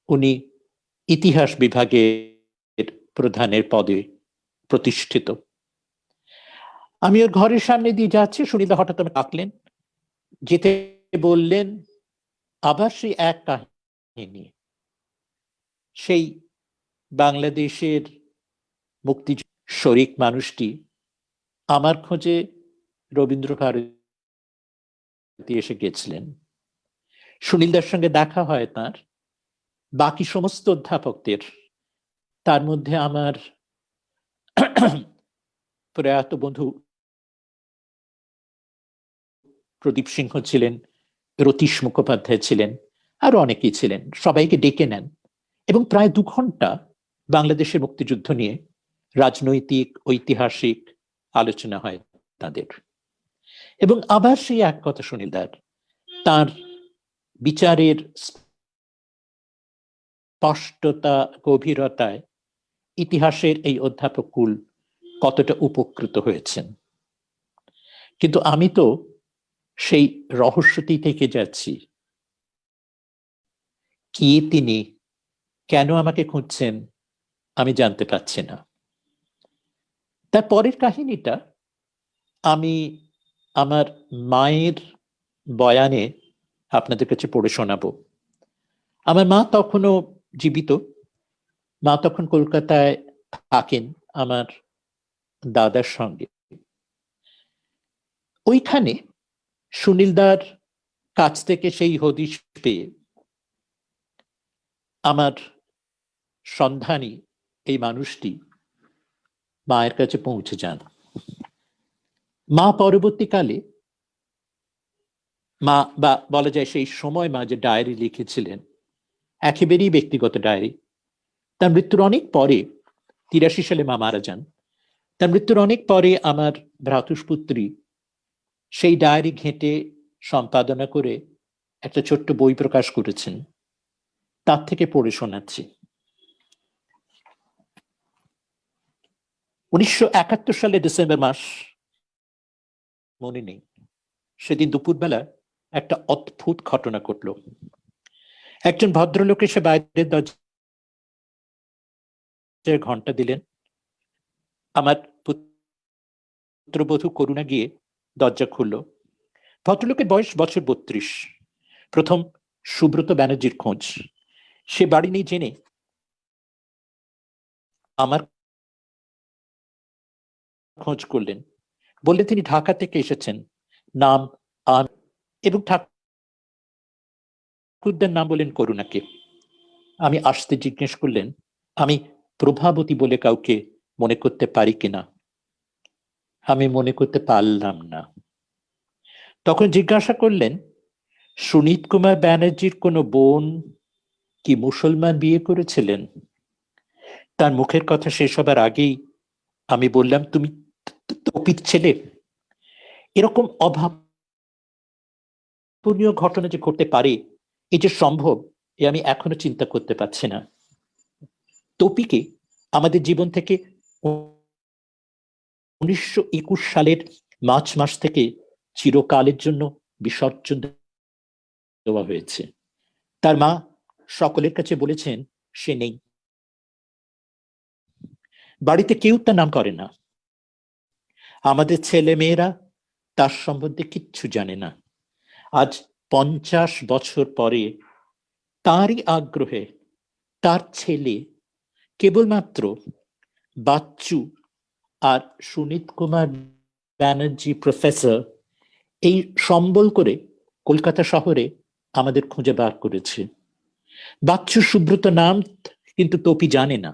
উনি ইতিহাস বিভাগের প্রধানের পদে প্রতিষ্ঠিত। আমি ওর ঘরের সামনে দিয়ে যাচ্ছি, সুনীলদা হঠাৎ আমাকে ডাকলেন, যেতে বললেন আবার সেই এক কাহিনী, সেই বাংলাদেশের মুক্তি শরিক মানুষটি আমার খোঁজে রবীন্দ্রভারতী এসে গেছিলেন। সুনীলদার সঙ্গে দেখা হয় তার, বাকি সমস্ত অধ্যাপকদের, তার মধ্যে আমার প্রয়াত বন্ধু প্রদীপ সিংহ ছিলেন, রতীশ মুখোপাধ্যায় ছিলেন, আরো অনেকেই ছিলেন। সবাইকে ডেকে নেন এবং প্রায় 2 ঘন্টা বাংলাদেশের মুক্তিযুদ্ধ নিয়ে রাজনৈতিক ঐতিহাসিক আলোচনা হয় তাদের। এবং আবার সেই এক কথা সুনীলদার, তার বিচারের স্পষ্টতা গভীরতায় ইতিহাসের এই অধ্যাপক কুল কতটা উপকৃত হয়েছেন। কিন্তু আমি তো সেই রহস্যটি থেকে যাচ্ছি, কে তিনি, কেন আমাকে খুঁজছেন আমি জানতে পারছি না। তার পরের কাহিনীটা আমি আমার মায়ের বয়ানে আপনাদের কাছে পড়ে শোনাবো। আমার মা তখনও জীবিত, মা তখন কলকাতায় থাকেন আমার দাদার সঙ্গে। ওইখানে সুনীলদার কাছ থেকে সেই হদিশ পেয়ে আমার সন্ধানী এই মানুষটি মায়ের কাছে পৌঁছে যান। মা পরবর্তীকালে, মা বা বলা যায় সেই সময় মা যে ডায়েরি লিখেছিলেন, একেবারেই ব্যক্তিগত ডায়েরি, তার মৃত্যুর অনেক পরে, 83 সালে মা মারা যান, তার মৃত্যুর অনেক পরে আমার ভ্রাতুষ্পুত্রী সেই ডায়েরি ঘেঁটে সম্পাদনা করে একটা ছোট্ট বই প্রকাশ করেছেন, তার থেকে পড়ে শোনাচ্ছি। 1971 সালে ডিসেম্বর মাস, মনে নেই, সেদিন দুপুরবেলা একটা অদ্ভুত ঘটনা ঘটল। একজন ভদ্রলোক এসে বাইরের দরজায় ঘন্টা দিলেন। আমার পুত্রবধূ করুণা গিয়ে দরজা খুলল। ভদ্রলোকের বয়স বছর 32। প্রথম সুব্রত ব্যানার্জির খোঁজ। সে বাড়ি নেই জেনে আমার খোঁজ করলেন, বললেন তিনি ঢাকা থেকে এসেছেন, নাম আন, এবং ঠাকুরদার নাম বলেন করুণাকে। আমি আসতে জিজ্ঞেস করলেন আমি প্রভাবতী বলে কাউকে মনে করতে পারি কিনা। আমি মনে করতে পারলাম না। তখন জিজ্ঞাসা করলেন সুনীত কুমার ব্যানার্জির কোনো বোন কি মুসলমান বিয়ে করেছিলেন? তার মুখের কথা শেষ হবার আগেই আমি বললাম তুমি তপির ছেলে। এরকম অভাবনীয় ঘটনা যে ঘটতে পারে, এই যে সম্ভব, এ আমি এখনো চিন্তা করতে পারছি না। তপিকে আমাদের জীবন থেকে 1921 সালের মার্চ মাস থেকে চিরকালের জন্য বিসর্জন দেওয়া হয়েছে। তার মা সকলের কাছে বলেছেন সে নেই। বাড়িতে কেউ তার নাম করে না। আমাদের ছেলে মেয়েরা তার সম্বন্ধে কিচ্ছু জানে না। আজ 50 বছর পরে তারই আগ্রহে তার ছেলে কেবলমাত্র বাচ্চু আর সুনীত কুমার ব্যানার্জি প্রফেসর এই সম্বল করে কলকাতা শহরে আমাদের খুঁজে বার করেছে। বাচ্চু সুব্রত নাম কিন্তু তপি জানে না।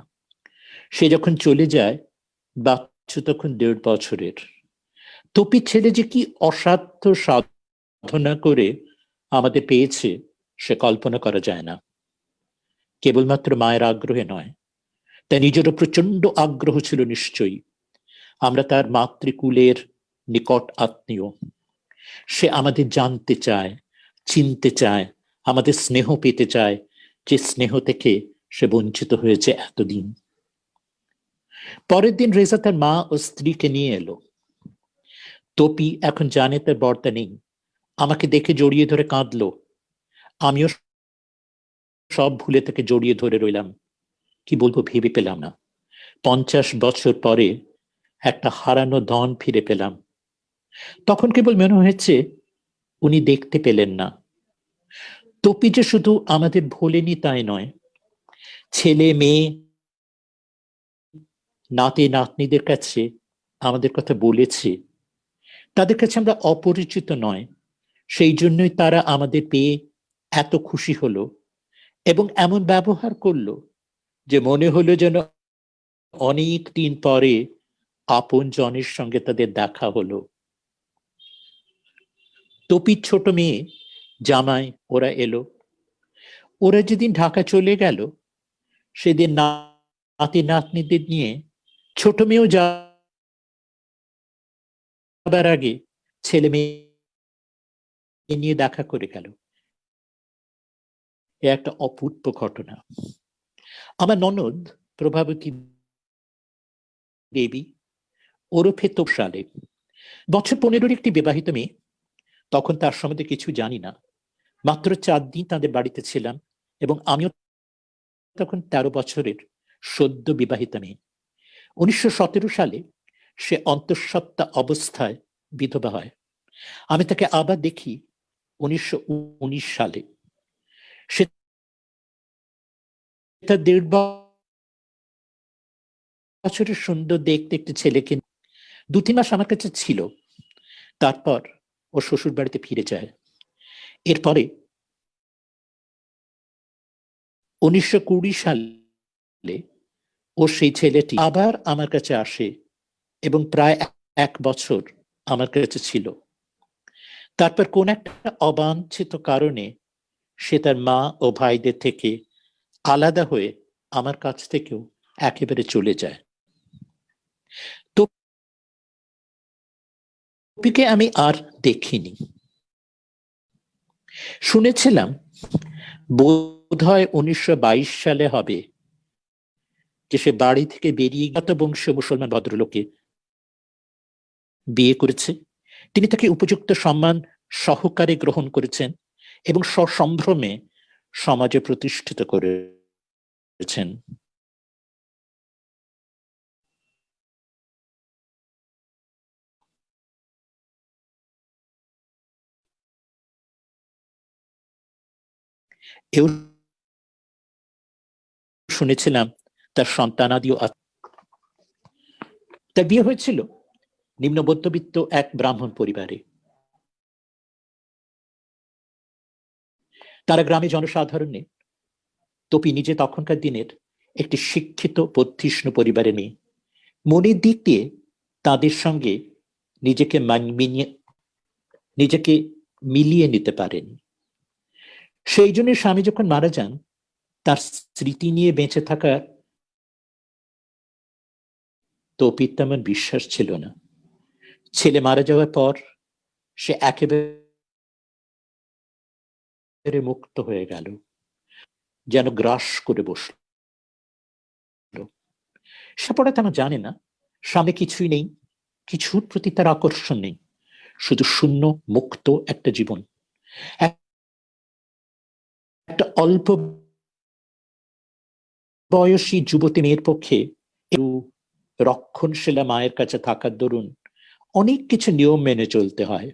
সে যখন চলে যায়, বাচ্চু তখন 1.5 বছরের। তপির ছেলে যে কি অসাধ্য সাধনা করে আমাদের পেয়েছে সে কল্পনা করা যায় না। কেবলমাত্র মায়ের আগ্রহে নয়, তার নিজেরও প্রচন্ড আগ্রহ ছিল নিশ্চয়ই। আমরা তার মাতৃকুলের নিকট আত্মীয়। সে আমাদের জানতে চায়, চিনতে চায়, আমাদের স্নেহ পেতে চায়, যে স্নেহ থেকে সে বঞ্চিত হয়েছে এতদিন। পরের দিন রেজা তার মা ও স্ত্রীকে নিয়ে এলো। তপি এখন জানে তার বর্তা নেই। আমাকে দেখে জড়িয়ে ধরে কাঁদলো। আমিও সব ভুলে তাকে জড়িয়ে ধরে রইলাম। কি বলবো ভেবে পেলাম না। 50 বছর পরে একটা হারানো ধন ফিরে পেলাম। তখন কেবল মনে হয়েছে উনি দেখতে পেলেন না। তপি যে শুধু আমাদের ভোলেনি তাই নয়, ছেলে মেয়ে নাতি নাতনিদের কাছে আমাদের কথা বলেছে। তাদের কাছে আমরা অপরিচিত নয়, সেই জন্যই তারা আমাদের পেয়ে এত খুশি হলো এবং এমন ব্যবহার করলো যে মনে হলো যেন অনেক দিন পরে আপন জনের সঙ্গে তাদের দেখা হলো। তপির ছোট মেয়ে জামাই ওরা এলো। ওরা যেদিন ঢাকা চলে গেল সেদিন নাতি নাতনিদের নিয়ে ছোট মেয়েও যাবার আগে ছেলে মেয়ে নিয়ে দেখা করে গেল। এ একটা অপূর্ব ঘটনা। আমার ননদ প্রভাবতী দেবী ওরফে তোপসালে, বছর 15-র একটি বিবাহিত মেয়ে। তখন তার সম্বন্ধে কিছু জানি না, মাত্র 4 দিন তাদের বাড়িতে ছিলাম এবং আমিও তখন 13 বছরের সদ্য বিবাহিতা মেয়ে। 1917 সালে সে অন্তঃসত্ত্বা অবস্থায় বিধবা হয়। আমি তাকে আবার দেখি 1919 সালে। সে তার 1.5 বছরের সুন্দর দেখতে একটি ছেলেকে 2-3 মাস আমার কাছে ছিল। তারপর ও শ্বশুর বাড়িতে ফিরে যায়। এরপরে 1920 সালে ও সেই ছেলেটি আবার আমার কাছে আসে এবং প্রায় 1 বছর আমার কাছে ছিল। তারপর কোন একটা অবাঞ্ছিত কারণে সে তার মা ও ভাইদের থেকে আলাদা হয়ে আমার কাছ থেকেও একেবারে চলে যায়। তপিকে আমি আর দেখিনি। শুনেছিলাম বোধহয় 1922 সালে হবে যে সে বাড়ি থেকে বেরিয়ে গত বংশীয় মুসলমান ভদ্রলোকে বিয়ে করেছে। তিনি তাকে উপযুক্ত সম্মান সহকারে গ্রহণ করেছেন এবং সসম্ভ্রমে সমাজে প্রতিষ্ঠিত করেছেন। এও শুনেছিলাম তার সন্তানাদিও আছে। তার বিয়ে হয়েছিল নিম্ন মধ্যবিত্ত এক ব্রাহ্মণ পরিবারে। তারা গ্রামে জনসাধারণে তপি নিজে তখনকার দিনের একটি শিক্ষিত বর্ধিষ্ণু পরিবারের মেয়ে। মনের দিক দিয়ে তাদের সঙ্গে নিজেকে মিলিয়ে নিতে পারেন। সেই জন্য স্বামী যখন মারা যান, তার স্মৃতি নিয়ে বেঁচে থাকা তপির তেমন বিশ্বাস ছিল না। ছেলে মারা যাওয়ার পর সে একেবারে মুক্ত হয়ে গেল, যেন গ্রাস করে বসল। সে পড়া তেমন জানে না, সামনে কিছুই নেই, কিছুর প্রতি তার আকর্ষণ নেই, শুধু শূন্য মুক্ত একটা জীবন। একটা অল্প বয়সী যুবতী মেয়ের পক্ষে রক্ষণশীলা মায়ের কাছে থাকার দরুন অনেক কিছু নিয়ম মেনে চলতে হয়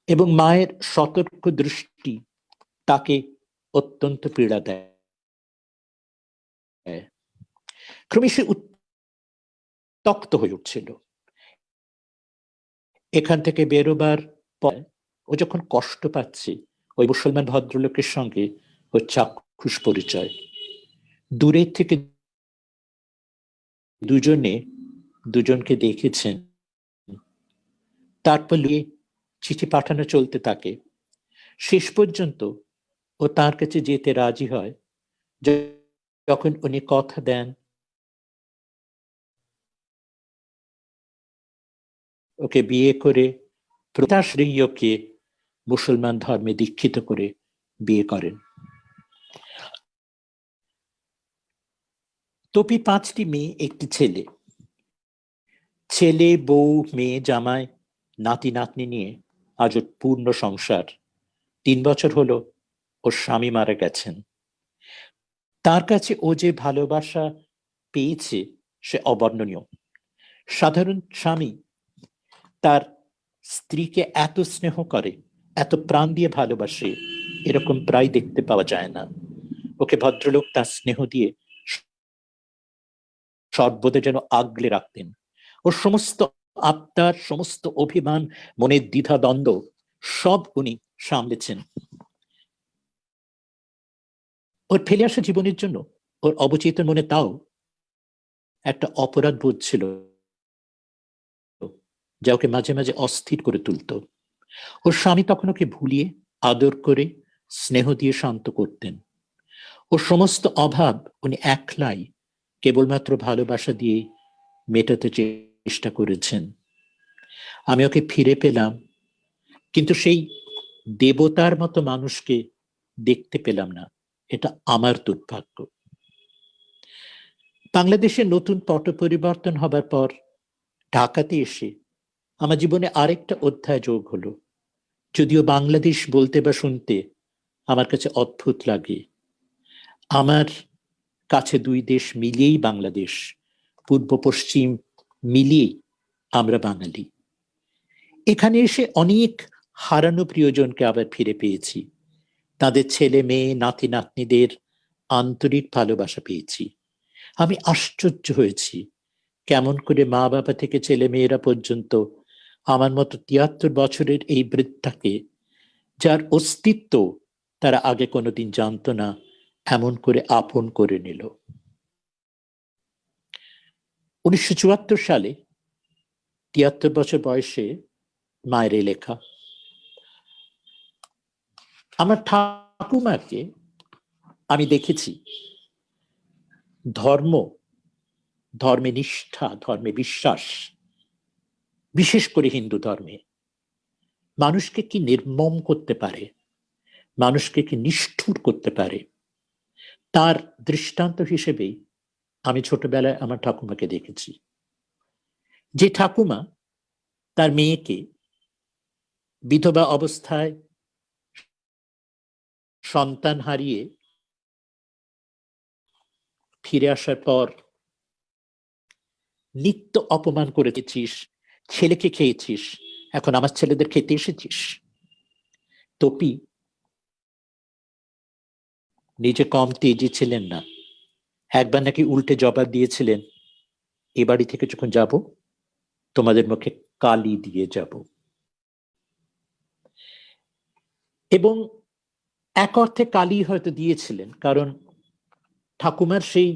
এবং মায়ের সতর্ক দৃষ্টি তাকে অত্যন্ত পীড়া দেয়। ক্রমে সে উত্তক্ত হয়ে উঠছিল। এখান থেকে বেরোবার পর ও যখন কষ্ট পাচ্ছে, ওই মুসলমান ভদ্রলোকের সঙ্গে ও চাক্ষুষ পরিচয়। দূরের থেকে দুজনকে দেখেছেন। তারপর চিঠি পাঠানো চলতে থাকে। শেষ পর্যন্ত ও তার কাছে যেতে রাজি হয় যখন উনি কথা দেন ওকে বিয়ে করে প্রতাশ্রয়ীকে মুসলমান ধর্মে দীক্ষিত করে বিয়ে করেন। তপি 5টি মেয়ে, একটি ছেলে। ছেলে, বউ, মেয়ে, জামাই, নাতি নাতনি নিয়ে আজ ওর পূর্ণ সংসার। 3 বছর হলো ওর স্বামী মারা গেছেন। তার কাছে ও যে ভালোবাসা পেয়েছে সে অবর্ণনীয়। সাধারণ স্বামী তার স্ত্রীকে এত স্নেহ করে, এত প্রাণ দিয়ে ভালোবাসে, এরকম প্রায় দেখতে পাওয়া যায় না। ওকে ভদ্রলোক তার স্নেহ দিয়ে সর্বদা যেন আগলে রাখতেন। ওর সমস্ত আবদার, সমস্ত অভিমান, মনের দ্বিধা দ্বন্দ্ব সব উনি সামলেছেন। ওর ফেলে আসা জীবনের জন্য ওর অবচেতন মনে তাও একটা অপরাধ বোধ ছিল, যা ওকে মাঝে মাঝে অস্থির করে তুলত। ওর স্বামী তখন ওকে ভুলিয়ে, আদর করে, স্নেহ দিয়ে শান্ত করতেন। ওর সমস্ত অভাব উনি একলাই কেবলমাত্র ভালোবাসা দিয়ে মেটাতে চেষ্টা করেছেন। আমি ওকে ফিরে পেলাম, কিন্তু সেই দেবতার মতো মানুষকে দেখতে পেলাম না। এটা আমার দুর্ভাগ্য। বাংলাদেশে নতুন পট পরিবর্তন হবার পর ঢাকাতে এসে আমার জীবনে আরেকটা অধ্যায় যোগ হলো। যদিও বাংলাদেশ বলতে বা শুনতে আমার কাছে অদ্ভুত লাগে। আমার কাছে 2 দেশ মিলিয়েই বাংলাদেশ, পূর্ব পশ্চিম মিলিয়েই আমরা বাঙালি। এখানে এসে অনেক হারানো প্রিয়জনকে আবার ফিরে পেয়েছি। তাদের ছেলে মেয়ে, নাতি নাতনিদের আন্তরিক ভালোবাসা পেয়েছি। আমি আশ্চর্য হয়েছি কেমন করে মা বাবা থেকে ছেলে মেয়েরা পর্যন্ত আমার মতো 73 বছরের এই বৃদ্ধাকে, যার অস্তিত্ব তারা আগে কোনোদিন জানতো না, এমন করে আপন করে নিল। 1974 সালে 73 বছর বয়সে মায়ের এই লেখা। আমার ঠাকুমাকে আমি দেখেছি ধর্মে নিষ্ঠা, ধর্মে বিশ্বাস, বিশেষ করে হিন্দু ধর্মে মানুষকে কি নির্মম করতে পারে, মানুষকে কি নিষ্ঠুর করতে পারে, তার দৃষ্টান্ত হিসেবেই আমি ছোটবেলায় আমার ঠাকুমাকে দেখেছি। যে ঠাকুমা তার মেয়েকে বিধবা অবস্থায় সন্তান হারিয়ে ফিরে আসার পর নিত্য অপমান করেছিস, ছেলেকে খেয়েছিস, এখন আমার ছেলেদের খেতে এসেছিস। তপি নিজে কম তেজি ছিলেন না। একবার নাকি উল্টে জবাব দিয়েছিলেন, এ বাড়ি থেকে যখন যাব তোমাদের মুখে কালি দিয়ে যাব। এবং এক অর্থে কালি হয়তো দিয়েছিলেন, কারণ ঠাকুমার সেই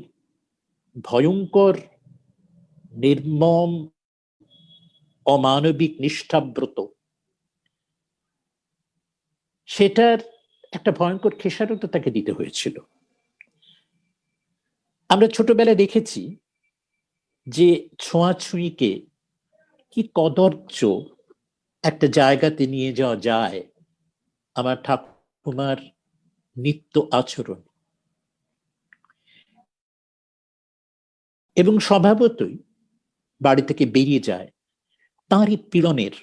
ভয়ঙ্কর, নির্মম, অমানবিক নিষ্ঠাব্রত, সেটার একটা ভয়ঙ্কর খেসারত তাকে দিতে হয়েছিল। আমরা ছোটবেলায় দেখেছি যে ছোঁয়াছুঁইকে কি কদর্য একটা জায়গাতে নিয়ে যাওয়া যায় আমার ঠাকুমার নিত্য আচরণ। এবং স্বভাবতই বাড়ি থেকে বেরিয়ে যায় তাঁরই পীড়নের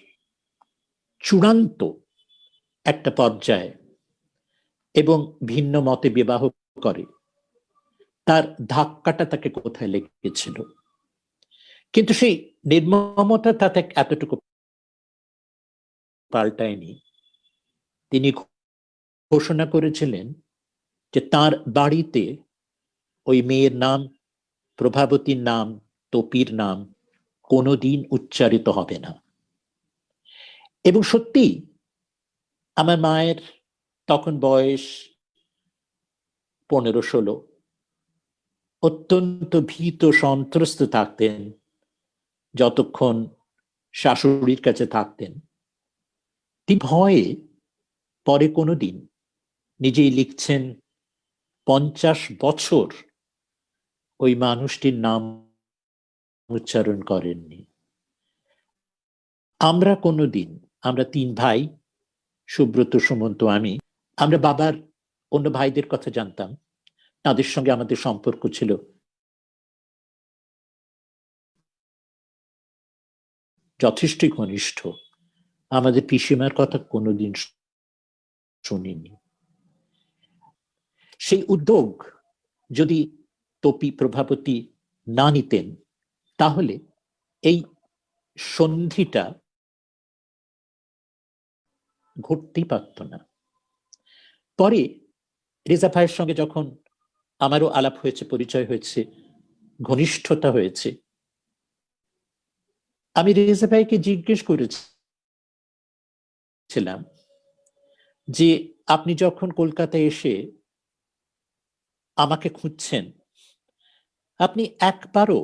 চূড়ান্ত একটা পর্যায়ে, এবং ভিন্ন মতে বিবাহ করে। তার ধাক্কাটা তাকে কোথায় লেগেছিল, কিন্তু সেই নির্মমতা তাতে এতটুকু পাল্টায়নি। তিনি ঘোষণা করেছিলেন যে তার বাড়িতে ওই মেয়ের নাম, প্রভাবতীর নাম, তপির নাম কোনোদিন উচ্চারিত হবে না। এবং সত্যি আমার মায়ের তখন বয়স 15-16, অত্যন্ত ভীত সন্ত্রস্ত থাকতেন যতক্ষণ শাশুড়ির কাছে থাকতেন। তিনি ভয়ে পরে কোনোদিন নিজেই লিখছেন 50 বছর ওই মানুষটির নাম উচ্চারণ করেননি। আমরা কোনোদিন আমরা 3 ভাই, সুব্রত, সুমন্ত, আমি। আমরা বাবার অন্য ভাইদের কথা জানতাম, তাদের সঙ্গে আমাদের সম্পর্ক ছিল যথেষ্টই ঘনিষ্ঠ। আমাদের পিসিমার কথা কোনোদিন শুনিনি। সেই উদ্যোগ যদি তপি প্রভাবতী না নিতেন, তাহলে এই সন্ধিটা ঘটতেই পারত না। পরে রেজা ভাইয়ের সঙ্গে যখন আমারও আলাপ হয়েছে, পরিচয় হয়েছে, ঘনিষ্ঠতা হয়েছে, আমি রেজা ভাইকে জিজ্ঞেস করেছিলাম যে আপনি যখন কলকাতায় এসে আমাকে খুঁজছেন, আপনি একবারও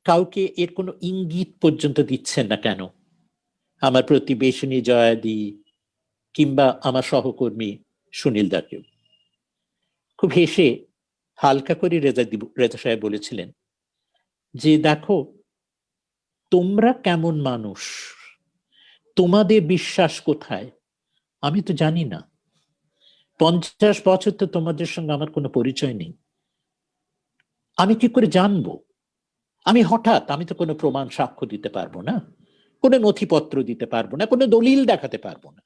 কাউকে এর কোনো ইঙ্গিত পর্যন্ত দিচ্ছেন না কেন? আমার প্রতিবেশিনী জয়াদি কিংবা আমার সহকর্মী সুনীল দাকেও। খুব হেসে হালকা করে রেজা সাহেব বলেছিলেন যে দেখো, তোমরা কেমন মানুষ, তোমাদের বিশ্বাস কোথায় আমি তো জানি না। 50 বছর তো তোমাদের সঙ্গে আমার কোনো পরিচয় নেই, আমি কি করে জানবো? আমি তো কোনো প্রমাণ সাক্ষ্য দিতে পারবো না, কোনো নথিপত্র দিতে পারবো না, কোনো দলিল দেখাতে পারবো না।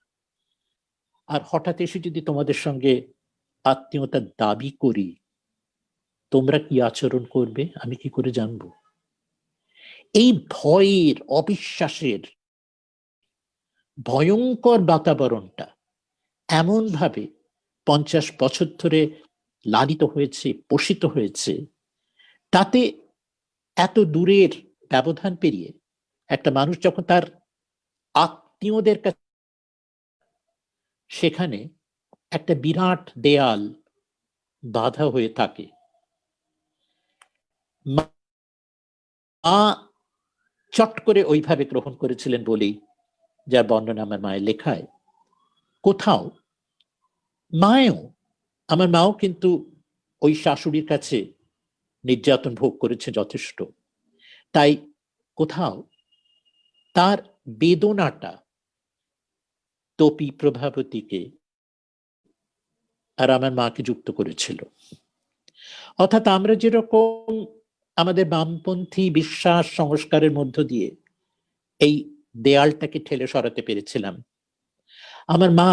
আর হঠাৎ এসে যদি তোমাদের সঙ্গে আত্মীয়তার দাবি করি, তোমরা কি আচরণ করবে আমি কি করে জানবো? এই ভয়ের, অবিশ্বাসের ভয়ঙ্কর বাতাবরণটা এমন ভাবে 50 বছর ধরে লালিত হয়েছে, পোষিত হয়েছে, তাতে এত দূরের ব্যবধান পেরিয়ে একটা মানুষ যখন তার আত্মীয়দের কাছে, সেখানে একটা বিরাট দেয়াল বাধা হয়ে থাকে। মা চট করে ওইভাবে গ্রহণ করেছিলেন বলেই, যার বর্ণনা আমার মায়ের লেখায়। কোথাও আমার মাও কিন্তু ওই শাশুড়ির কাছে নির্যাতন ভোগ করেছে যথেষ্ট। তাই কোথাও তার বেদনাটা তপি প্রভাবতীকে আর আমার মাকে যুক্ত করেছিল। অর্থাৎ আমরা যেরকম আমাদের বামপন্থী বিশ্বাস সংস্কারের মধ্য দিয়ে এই দেয়ালটাকে ঠেলে সরাতে পেরেছিলাম, আমার মা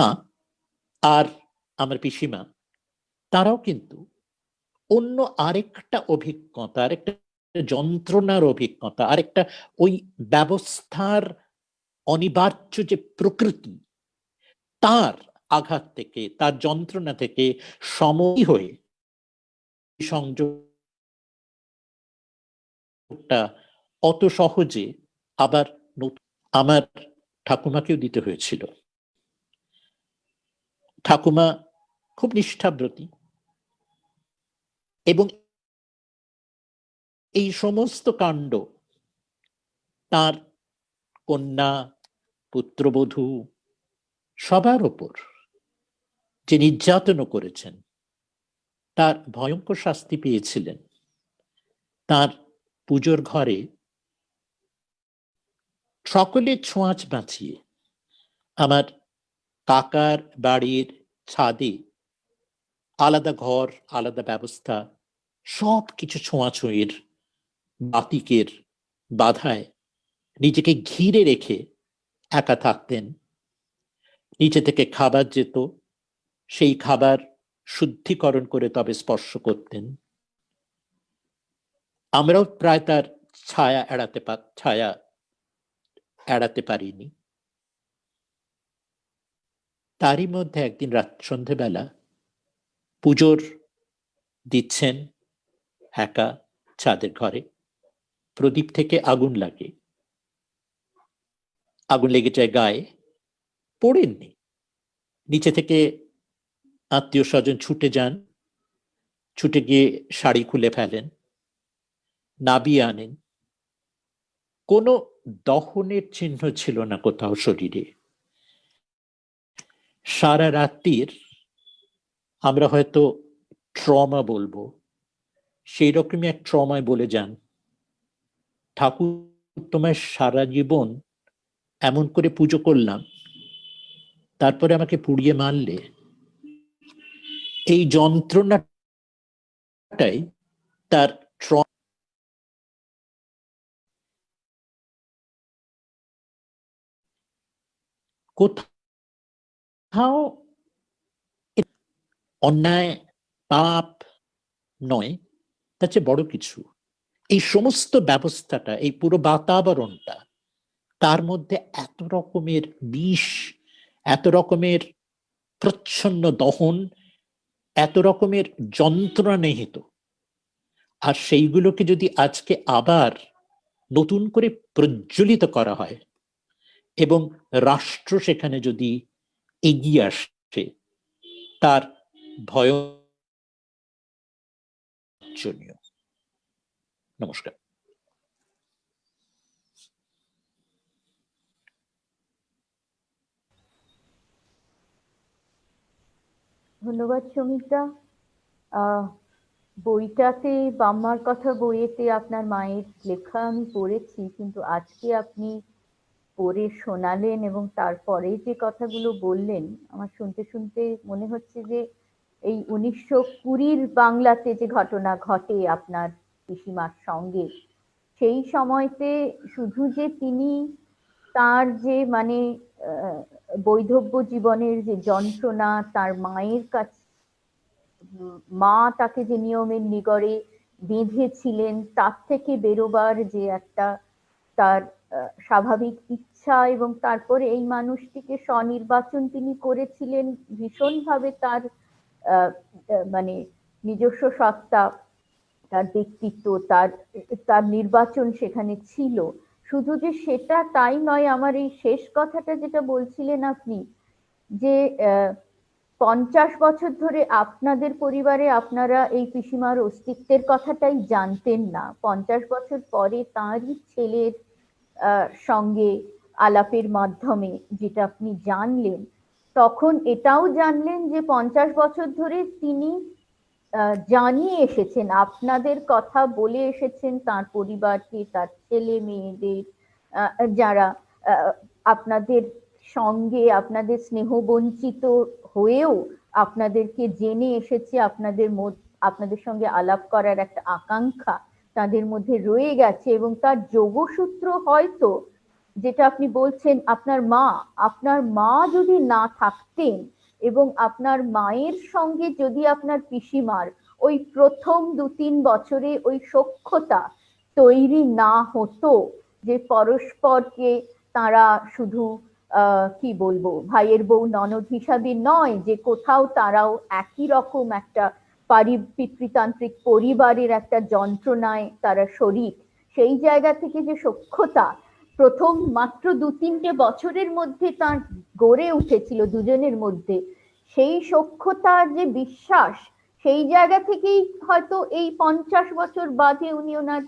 আর আমার পিসিমা তারাও কিন্তু অন্য আরেকটা অভিজ্ঞতা, আরেকটা যন্ত্রণার অভিজ্ঞতা, আরেকটা ওই ব্যবস্থার অনিবার্য যে প্রকৃতি, তার আঘাত থেকে, তার যন্ত্রণা থেকে সময় হয়ে সংযোগটা অত সহজে আবার আমার ঠাকুমাকেও দিতে হয়েছিল। ঠাকুমা খুব নিষ্ঠাব্রতী এবং এই সমস্ত কাণ্ড তার কন্যা, পুত্রবধূ সবার ওপর যে নির্যাতনও করেছেন, তার ভয়ঙ্কর শাস্তি পেয়েছিলেন। তার পুজোর ঘরে সকলের ছোঁয়াচ বাঁচিয়ে আমার কাকার বাড়ির ছাদে আলাদা ঘর, আলাদা ব্যবস্থা, সব কিছু ছোঁয়াছুঁয়ের বাতিকের বাধায় নিজেকে ঘিরে রেখে একা থাকতেন। নিচে থেকে খাবার যেত, সেই খাবার শুদ্ধিকরণ করে তবে স্পর্শ করতেন। আমরাও প্রায় তার ছায়া এড়াতে পারিনি। তারই মধ্যে একদিন সন্ধেবেলা পুজোর দিচ্ছেন একা ছাদের ঘরে, প্রদীপ থেকে আগুন লাগে, আগুন লেগে যায় গায়ে, পড়েননি, নিচে থেকে আত্মীয় স্বজন ছুটে যান, ছুটে গিয়ে শাড়ি খুলে ফেলেন, নাবিয়ে আনেন। কোনো দহনের চিহ্ন ছিল না কোথাও শরীরে। সারা রাত্রির আমরা হয়তো ট্রমা বলবো, সেই রকমই এক ট্রমায় বলে যান, ঠাকুর তোমায় সারা জীবন এমন করে পুজো করলাম, তারপরে আমাকে পুড়িয়ে মারলে, এই যন্ত্রণাটাই তার কোথাও অন্যায় পাপ নয়, তার চেয়ে বড় কিছু। এই সমস্ত ব্যবস্থাটা, এই পুরো বাতাবরণটা, তার মধ্যে এত রকমের বিষ, এত রকমের প্রচ্ছন্ন দহন, এত রকমের যন্ত্রণা নিহিত। আর সেইগুলোকে যদি আজকে আবার নতুন করে প্রজ্বলিত করা হয় এবং রাষ্ট্র সেখানে যদি এগিয়ে আসে, তার ভয়। নমস্কার। ধন্যবাদ সমিতা। বইটাতে, বাম্মার কথা বইয়েতে আপনার মায়ের লেখা আমি পড়েছি, কিন্তু আজকে আপনি পড়ে শোনালেন এবং তারপরে যে কথাগুলো বললেন, আমার শুনতে শুনতে মনে হচ্ছে যে এই 1920 বাংলাতে যে ঘটনা ঘটে আপনার পিসিমার সঙ্গে, সেই সময়তে শুধু যে তিনি তার যে মানে বৈধব্য জীবনের যে যন্ত্রণা, তার মায়ের কাছে মা তাকে যে নিয়মের নিগড়ে বেঁধেছিলেন, তার থেকে বেরোবার যে একটা তার স্বাভাবিক ইচ্ছা, এবং তারপরে এই মানুষটিকে স্বনির্বাচন তিনি করেছিলেন ভীষণভাবে, তার মানে নিজস্ব সত্তা, তার ব্যক্তিত্ব, তার তার নির্বাচন সেখানে ছিল। শুধু যে সেটা তাই নয়, আমার এই শেষ কথাটা যেটা বলছিলেন আপনি, যে 50 বছর ধরে আপনাদের পরিবারে আপনারা এই পিসিমার অস্তিত্বের কথাটাই জানতেন না। 50 বছর পরে তাঁরই ছেলের সঙ্গে আলাপের মাধ্যমে যেটা আপনি জানলেন, তখন এটাও জানলেন যে 50 বছর ধরে তিনি জানিয়ে এসেছেন, আপনাদের কথা বলে এসেছেন তার পরিবারকে, তার ছেলে মেয়েদের, যারা আপনাদের সঙ্গে, আপনাদের স্নেহ বঞ্চিত হয়েও আপনাদেরকে জেনে এসেছে, আপনাদের সঙ্গে আলাপ করার একটা আকাঙ্ক্ষা তাদের মধ্যে রয়ে গেছে। এবং তার যোগসূত্র হয়তো, যেটা আপনি বলছেন, আপনার মা যদি না থাকতেন এবং আপনার মায়ের সঙ্গে যদি আপনার পিসিমার ওই প্রথম 2-3 বছরে ওই সখ্যতা তৈরি না হতো, যে পরস্পরকে তারা শুধু কি বলবো, ভাইয়ের বউ ননদ হিসাবে নয়, যে কোথাও তারাও একই রকম একটা পিতৃতান্ত্রিক পরিবারের একটা যন্ত্রণায় তারা শরিক, সেই জায়গা থেকে যে সখ্যতা প্রথম মাত্র 2-3টে বছরের মধ্যে তার গড়ে উঠেছিল দুজনের মধ্যে, সেই সখ্যতার যে বিশ্বাস, সেই জায়গা থেকেই হয়তো এই 50 বছর বাদে উনি ওনার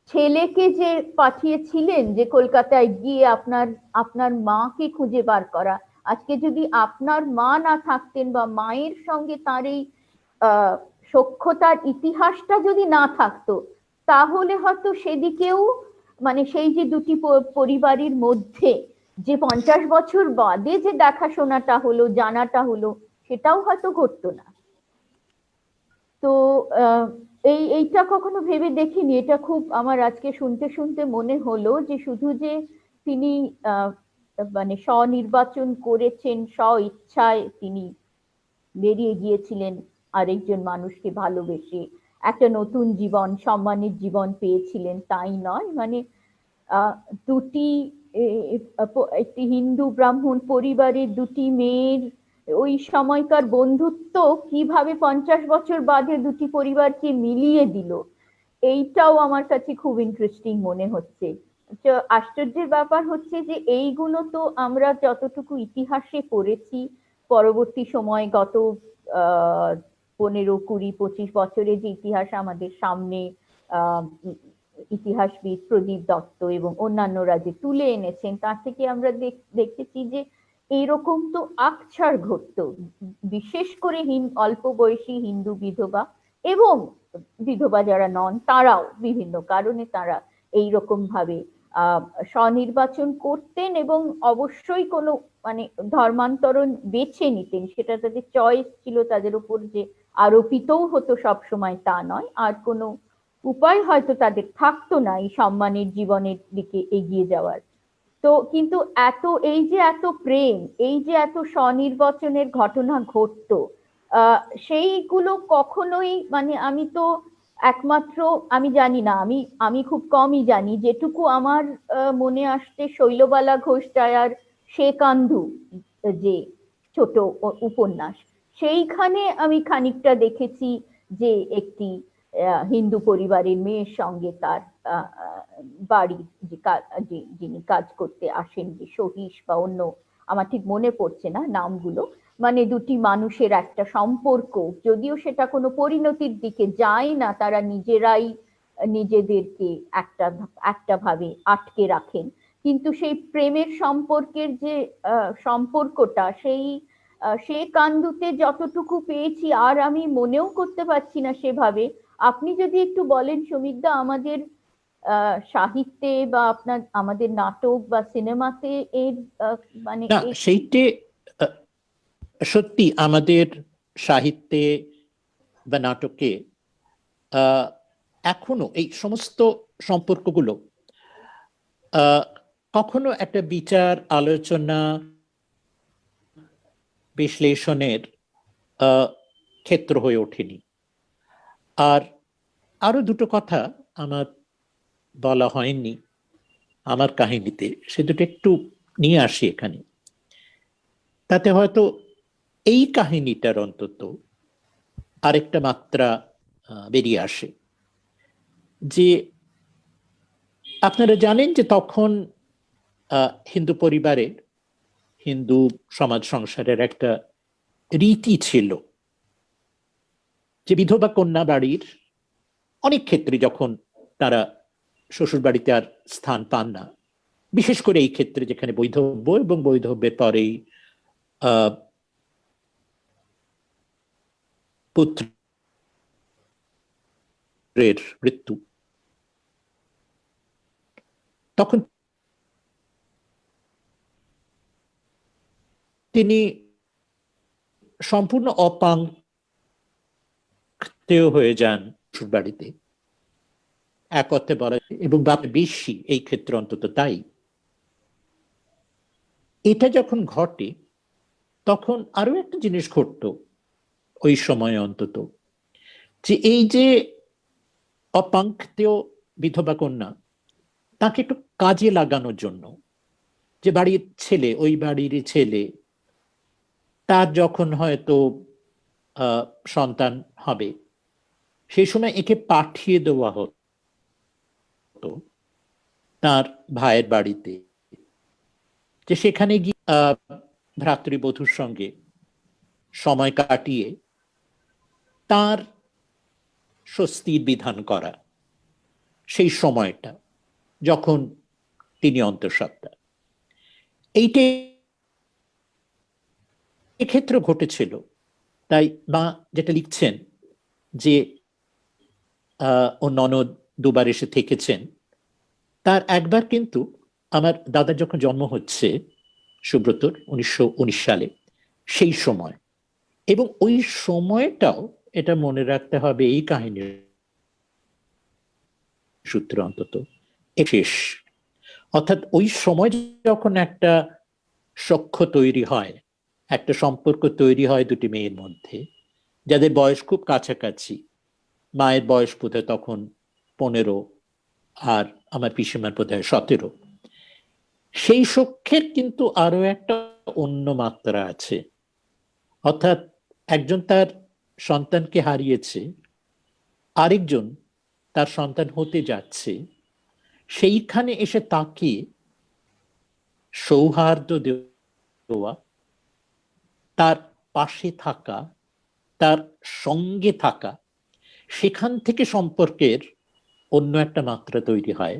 ছেলেকে যে পাঠিয়েছিলেন যে কলকাতায় গিয়ে আপনার মাকে খুঁজে বার করা। আজকে যদি আপনার মা না থাকতেন বা মায়ের সঙ্গে তার এই সখ্যতার ইতিহাসটা যদি না থাকতো, তাহলে হয়তো সেদিকেও, মানে সেই যে দুটি পরিবারের মধ্যে যে 50 বছর বাদে যে দেখাশোনাটা হলো, জানাটা হলো, সেটাও হয়তো ঘটতো না। তো এইটা কখনো ভেবে দেখিনি। এটা খুব আমার আজকে শুনতে শুনতে মনে হলো যে শুধু যে তিনি মানে স্বনির্বাচন করেছেন, স্ব ইচ্ছায় তিনি বেরিয়ে গিয়েছিলেন আরেকজন মানুষকে ভালোবেসে, একটা নতুন জীবন, সম্মানের জীবন পেয়েছিলেন, তাই নয়। মানে দুটি একটি হিন্দু ব্রাহ্মণ পরিবারের দুটি মেয়ের ওই সময়কার বন্ধুত্ব কিভাবে 50 বছর বাদে দুটি পরিবারকে মিলিয়ে দিল, এইটাও আমার কাছে খুব ইন্টারেস্টিং মনে হচ্ছে। আশ্চর্যের ব্যাপার হচ্ছে যে এইগুলো তো আমরা যতটুকু ইতিহাসে পড়েছি, পরবর্তী সময় গত 15, 20, 25 বছরে যে ইতিহাস আমাদের সামনে ইতিহাসবিদ প্রদীপ দত্ত এবং অন্যান্যরা যে তুলে এনেছেন, তার থেকে আমরা দেখতেছি যে এইরকম তো আকছাড় ঘটতো। বিশেষ করে অল্প বয়সী হিন্দু বিধবা এবং বিধবা যারা নন, তারাও বিভিন্ন কারণে তারা এইরকম ভাবে আহ স্বনির্বাচন করতেন এবং অবশ্যই কোনো মানে ধর্মান্তরণ বেছে নিতেন, সেটা তাদের চয়েস ছিল, তাদের উপর যে আরোপিতও হতো সব সময় তা নয়, আর কোনো উপায় হয়তো তাদের থাকতো না এই সম্মানের জীবনের দিকে এগিয়ে যাওয়ার। তো কিন্তু এই যে এত প্রেম, এই যে এত স্বনির্বাচনের ঘটনা ঘটতো, আহ সেইগুলো কখনোই মানে আমি তো একমাত্র, আমি জানি না, আমি খুব কমই জানি, যেটুকু আমার মনে আসছে শৈলবালা ঘোষ দায়ার সে কান্ধু যে ছোট উপন্যাস, সেইখানে আমি খানিকটা দেখেছি যে একটি হিন্দু পরিবারের মেয়ের সঙ্গে তার আহ, আহ, বাড়ির যিনি কাজ করতে আসেন, যে সহিস বা অন্য, আমার ঠিক মনে পড়ছে না নামগুলো, মানে দুটি মানুষের একটা সম্পর্ক, যদিও সেটা কোনো পরিণতির দিকে যায় না, তারা নিজেরাই নিজেদেরকে একটা একটা ভাবে আটকে রাখেন, কিন্তু সেই প্রেমের সম্পর্কের যে সম্পর্কটা, সে কান্দুতে যতটুকু পেয়েছি আর আমি মনেও করতে পারছি না সেভাবে। আপনি যদি একটু বলেন সমীকদা, আমাদের সাহিত্যে বা আমাদের নাটক বা সিনেমাতে এর মানে না, সেইটে সত্যি আমাদের সাহিত্যে বা নাটকে এখনো এই সমস্ত সম্পর্কগুলো কখনো একটা বিচার, আলোচনা, বিশ্লেষণের ক্ষেত্র হয়ে ওঠেনি। আর আরো দুটো কথা আমার বলা হয়নি আমার কাহিনীতে, সে দুটো একটু নিয়ে আসি এখানে, তাতে হয়তো এই কাহিনীটার অন্তত আরেকটা মাত্রা বেরিয়ে আসে। যে আপনারা জানেন যে তখন হিন্দু পরিবারের, হিন্দু সমাজ সংসারের একটা রীতি ছিল যে বিধবা কন্যা বাড়ির অনেক ক্ষেত্রে যখন তারা শ্বশুর বাড়িতে আর স্থান পান না, বিশেষ করে এই ক্ষেত্রে যেখানে বৈধব্য এবং বৈধব্যের পরেই পুত্রের মৃত্যু, তখন তিনি সম্পূর্ণ অপাঙ্ক্তেয় হয়ে যান শ্বশুর বাড়িতে, এক অর্থে বলা, এবং বাপ বেশি এই ক্ষেত্রে অন্তত তাই। এটা যখন ঘটে তখন আরো একটা জিনিস ঘটতো ওই সময় অন্তত, যে এই যে অপাঙ্ক্তেয় বিধবা কন্যা, তাকে একটু কাজে লাগানোর জন্য, যে বাড়ির ছেলে, ওই বাড়ির ছেলে, তার যখন হয়তো সন্তান হবে, সেই সময় একে পাঠিয়ে দেওয়া হতো তার ভাইয়ের বাড়িতে, যে সেখানে গিয়ে ভ্রাতৃবধূর সঙ্গে সময় কাটিয়ে তার স্বস্তির বিধান করা, সেই সময়টা যখন তিনি অন্তঃসত্ত্বা। এইটাই এক্ষেত্রে ঘটেছিল। তাই মা যেটা লিখছেন যে ও ননদ দুবার এসে থেকেছেন, তার একবার কিন্তু আমার দাদার যখন জন্ম হচ্ছে সুব্রতর 1919 সালে, সেই সময়, এবং ওই সময়টাও এটা মনে রাখতে হবে এই কাহিনীর সূত্রে অন্তত শেষ, অর্থাৎ ওই সময় যখন একটা সখ্য তৈরি হয়, একটা সম্পর্ক তৈরি হয় দুটি মেয়ের মধ্যে, যাদের বয়স খুব কাছাকাছি, মায়ের বয়স বোধহয় তখন 15 আর আমার পিসিমার বোধহয় 17, সেই সখ্যের কিন্তু আরো একটা অন্য মাত্রা আছে। অর্থাৎ একজন তার সন্তানকে হারিয়েছে, আরেকজন তার সন্তান হতে যাচ্ছে, সেইখানে এসে তাকে সৌহার্দ্য দেওয়া, তার পাশে থাকা, তার সঙ্গে থাকা, সেখান থেকে সম্পর্কের অন্য একটা মাত্রা তৈরি হয়,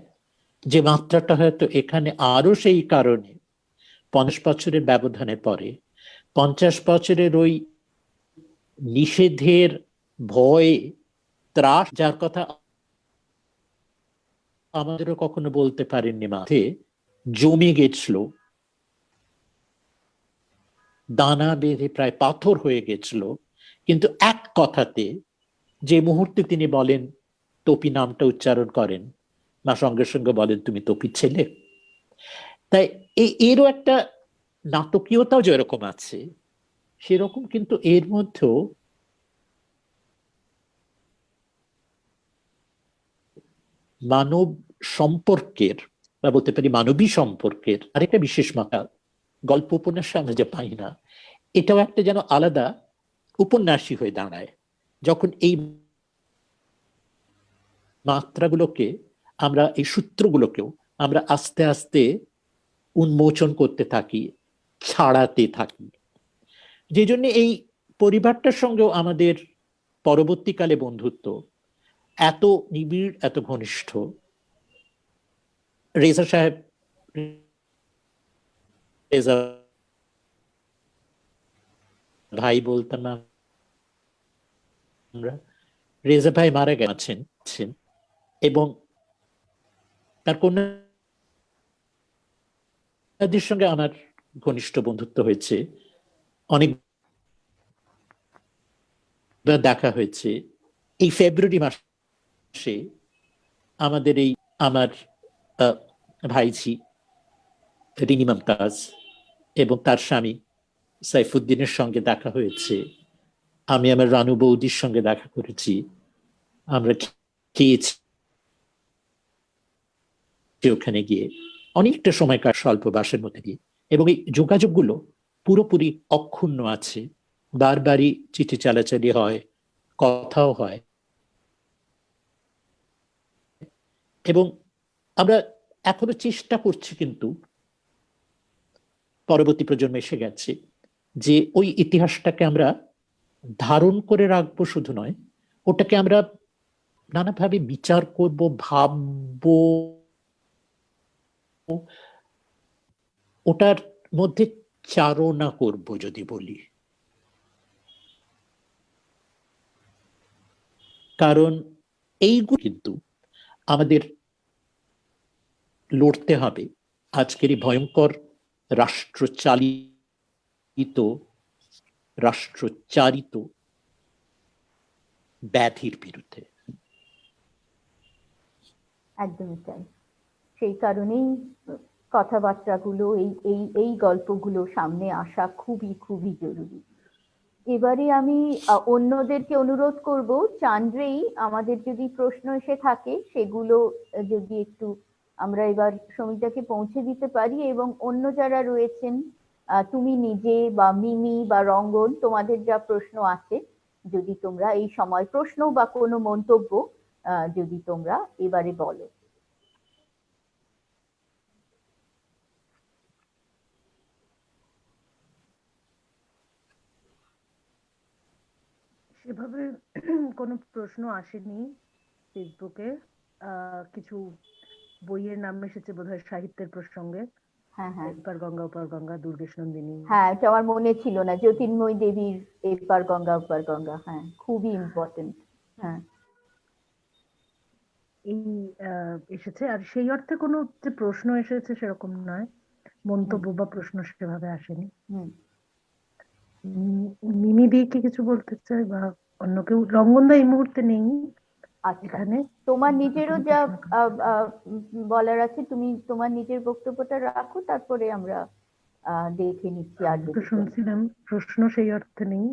যে মাত্রাটা হয়তো এখানে আরো সেই কারণে 50 বছরের ব্যবধানের পরে, 50 বছরের ওই নিষেধের ভয়ে ত্রাস, যার কথা আমাদেরও কখনো বলতে পারেননি মাঠে জমে গেছিল, দানা বেঁধে প্রায় পাথর হয়ে গেছিল, কিন্তু এক কথাতে যে মুহূর্তে তিনি বলেন, তপি নামটা উচ্চারণ করেন, মা সঙ্গে সঙ্গে বলেন তুমি তপির ছেলে। তাই এরও একটা নাটকীয়তাও যেরকম আছে, সেরকম কিন্তু এর মধ্যেও মানব সম্পর্কের বা বলতে পারি মানবী সম্পর্কের আরেকটা বিশেষ মাত্রা গল্প উপন্যাসে আমরা যে পাই না, এটাও একটা যেন আলাদা উপন্যাসই হয়ে দাঁড়ায় যখন এই মাত্রাগুলোকে আমরা, এই সূত্রগুলোকেও আমরা আস্তে আস্তে উন্মোচন করতে থাকি, ছাড়াতে থাকি। যে জন্য এই পরিবারটার সঙ্গেও আমাদের পরবর্তীকালে বন্ধুত্ব এত নিবিড়, এত ঘনিষ্ঠ। রেজা সাহেব, রেজা ভাই বলতাম না আমরা, রেজা ভাই মারা গেছেন এবং তার কন্যাদের সঙ্গে আমার ঘনিষ্ঠ বন্ধুত্ব হয়েছে, অনেক দেখা হয়েছে। এই ফেব্রুয়ারি মাসে আমাদের এই আমার ভাইঝি রিনি মমতাজ এবং তার স্বামী সাইফুদ্দিনের সঙ্গে দেখা হয়েছে। আমি আমার রানু বৌদির সঙ্গে দেখা করেছি, আমরা খেয়েছি ওখানে গিয়ে, অনেকটা সময়কার স্বল্প বাসের মধ্যে দিয়ে, এবং এই যোগাযোগগুলো পুরোপুরি অক্ষুণ্ণ আছে। বারবারই চিঠি চালাচালি হয়, কথাও হয়, এবং আমরা এখনো চেষ্টা করছি, কিন্তু পরবর্তী প্রজন্ম এসে গেছে, যে ওই ইতিহাসটাকে আমরা ধারণ করে রাখবো, শুধু নয় ওটাকে আমরা নানাভাবে বিচার করব, ভাববো, ওটার মধ্যে চারণা করব যদি বলি। কারণ এইগুলো কিন্তু আমাদের লড়তে হবে আজকের এই ভয়ঙ্কর রাষ্ট্রচারিত ব্যাধির বিরুদ্ধে। একদমই তাই। সেই কারণেই কথাবার্তাগুলো, এই গল্পগুলো সামনে আসা খুবই খুবই জরুরি। এবারে আমি অন্যদেরকে অনুরোধ করব, চান্দ্রেই আমাদের যদি প্রশ্ন এসে থাকে সেগুলো যদি একটু আমরা এবার সমিতাকে পৌঁছে দিতে পারি, এবং অন্য যারা রয়েছেন, তুমি নিজে বা মিমি বা রঙ্গন, তোমাদের যা প্রশ্ন আছে যদি তোমরা এই সময় প্রশ্ন বা কোনো মন্তব্য যদি তোমরা এবারে বলো। সেভাবে কোনো প্রশ্ন আসেনি ফেসবুকে। কিছু বইয়ের নাম এসেছে বোধহয় সাহিত্যের প্রসঙ্গে। হ্যাঁ হ্যাঁ, এপার গঙ্গা ওপার গঙ্গা, দুর্গেশ নন্দিনী। হ্যাঁ, এটা আমার মনে ছিল না, জ্যোতির্ময় দেবীর এপার গঙ্গা ওপার গঙ্গা। হ্যাঁ, খুবই ইম্পর্টেন্ট। হ্যাঁ, এই এসেছে। আর সেই অর্থে কোনো যে প্রশ্ন এসেছে সেরকম নয়, মন্তব্য বা প্রশ্ন সেভাবে আসেনি। মিমি দিয়ে কি কিছু বলতে চাই, বা অন্য কেউ? রঙ্গনদা এই মুহূর্তে নেই এখানে। তোমার নিজেরও যা বলার আছে তুমি তোমার নিজের বক্তব্যটা রাখো, তারপরে আমরা দেখে নিচ্ছি। আর তো শুনছিলাম প্রশ্ন সেই অর্থে নেই।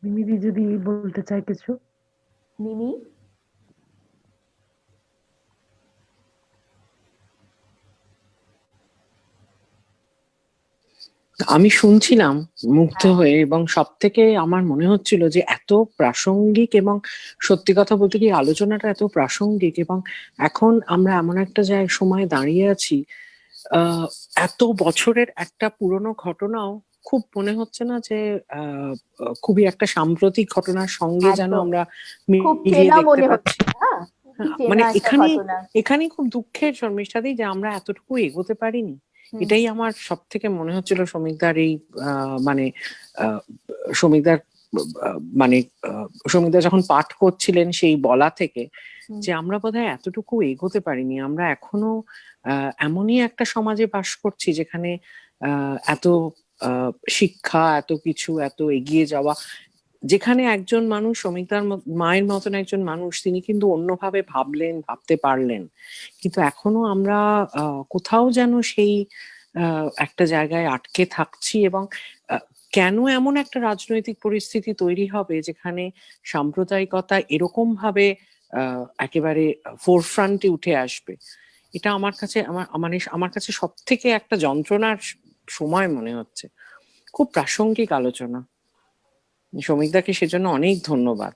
মিমি যদি বলতে চাই কিছু। মিমি, আমি শুনছিলাম মুগ্ধ হয়ে, এবং সব থেকে আমার মনে হচ্ছিল যে এত প্রাসঙ্গিক, এবং সত্যি কথা বলতে কি আলোচনাটা এত প্রাসঙ্গিক, এবং এখন আমরা এমন একটা সময় দাঁড়িয়ে আছি, এত বছরের একটা পুরনো ঘটনাও খুব মনে হচ্ছে না যে খুবই একটা সাম্প্রতিক ঘটনার সঙ্গে যেন আমরা মিলিয়ে দেখতে পাচ্ছি। মানে এখানে খুব দুঃখের শর্মিষ্ঠাদি যে আমরা এতটুকু এগোতে পারিনি। এটাই আমার সব থেকে মনে হচ্ছিল সমীকদার এই মানে সমীকদার মানে সৌমিকদা যখন পাঠ করছিলেন সেই বলা থেকে, হুম। যে আমরা বোধহয় এতটুকু এগোতে পারিনি। আমরা এখনো এমনই একটা সমাজে বাস করছি যেখানে এত শিক্ষা, এত কিছু, এত এগিয়ে যাওয়া, যেখানে একজন মানুষ, সৌমিকদার মায়ের মতন একজন মানুষ, তিনি কিন্তু অন্যভাবে ভাবতে পারলেন, কিন্তু এখনো আমরা কোথাও যেন সেই একটা জায়গায় আটকে থাকছি। এবং কেন এমন একটা রাজনৈতিক পরিস্থিতি তৈরি হবে যেখানে সাম্প্রদায়িকতা এরকম ভাবে একেবারে ফোরফ্রন্টে উঠে আসবে? এটা আমার কাছে আমার কাছে সব থেকে একটা যন্ত্রণার সময় মনে হচ্ছে। খুব প্রাসঙ্গিক আলোচনা, সৌমিকদাকে সেজন্য অনেক ধন্যবাদ।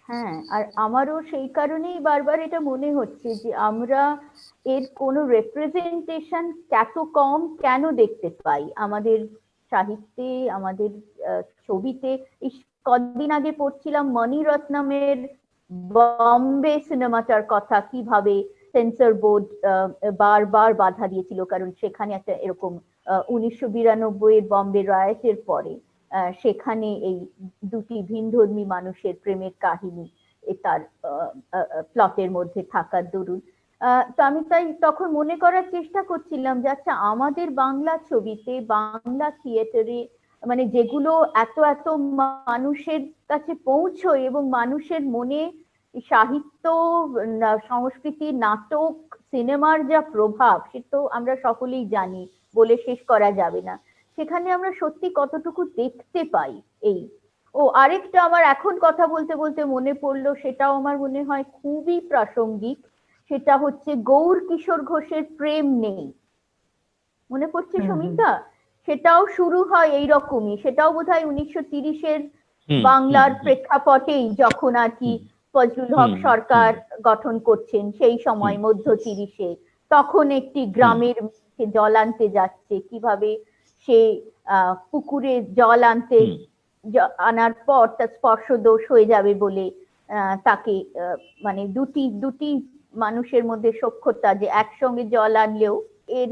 হ্যাঁ, আর আমারও সেই কারণেই বারবার এটা মনে হচ্ছে যে আমরা এর কোনো রেপ্রেজেন্টেশন এত কম কেন দেখতে পাই আমাদের সাহিত্যে, আমাদের ছবিতে। এই কদিন আগে পড়ছিলাম মণিরত্নমের বম্বে সিনেমাটার কথা, কিভাবে সেন্সর বোর্ড বারবার বাধা দিয়েছিল, কারণ সেখানে একটা এরকম 1992 বম্বে রায়টের পরে সেখানে এই দুটি ভিনধর্মী মানুষের প্রেমের কাহিনী তার প্লটের মধ্যে থাকার দরুন। তো আমি তাই তখন মনে করার চেষ্টা করছিলাম যে আচ্ছা, আমাদের বাংলা ছবিতে, বাংলা থিয়েটারে, মানে যেগুলো এত এত মানুষের কাছে পৌঁছয় এবং মানুষের মনে সাহিত্য, সংস্কৃতি, নাটক, সিনেমার যা প্রভাব সে তো আমরা সকলেই জানি, বলে শেষ করা যাবে না। সেখানে আমরা সত্যি কতটুকু দেখতে পাই। এই আরেকটা আমার এখন কথা বলতে বলতে মনে পড়লো, সেটাও আমার মনে হয় খুবই প্রাসঙ্গিক। সেটা হচ্ছে গৌর কিশোর ঘোষের প্রেম নেই, মনে পড়ছে সমিতা? সেটাও শুরু হয় এইরকমই, সেটাও বোধহয় 1930-এর বাংলার প্রেক্ষাপটেই, যখন আর কি ফজলুল হক সরকার গঠন করছেন সেই সময়, মধ্য 30-এ। তখন একটি গ্রামের জল আনতে যাচ্ছে, কিভাবে সে পুকুরে জল আনার পর তার স্পর্শদোষ হয়ে যাবে বলে তাকে মানে দুটি মানুষের মধ্যে সখ্যতা, যে একসঙ্গে জল আনলেও এর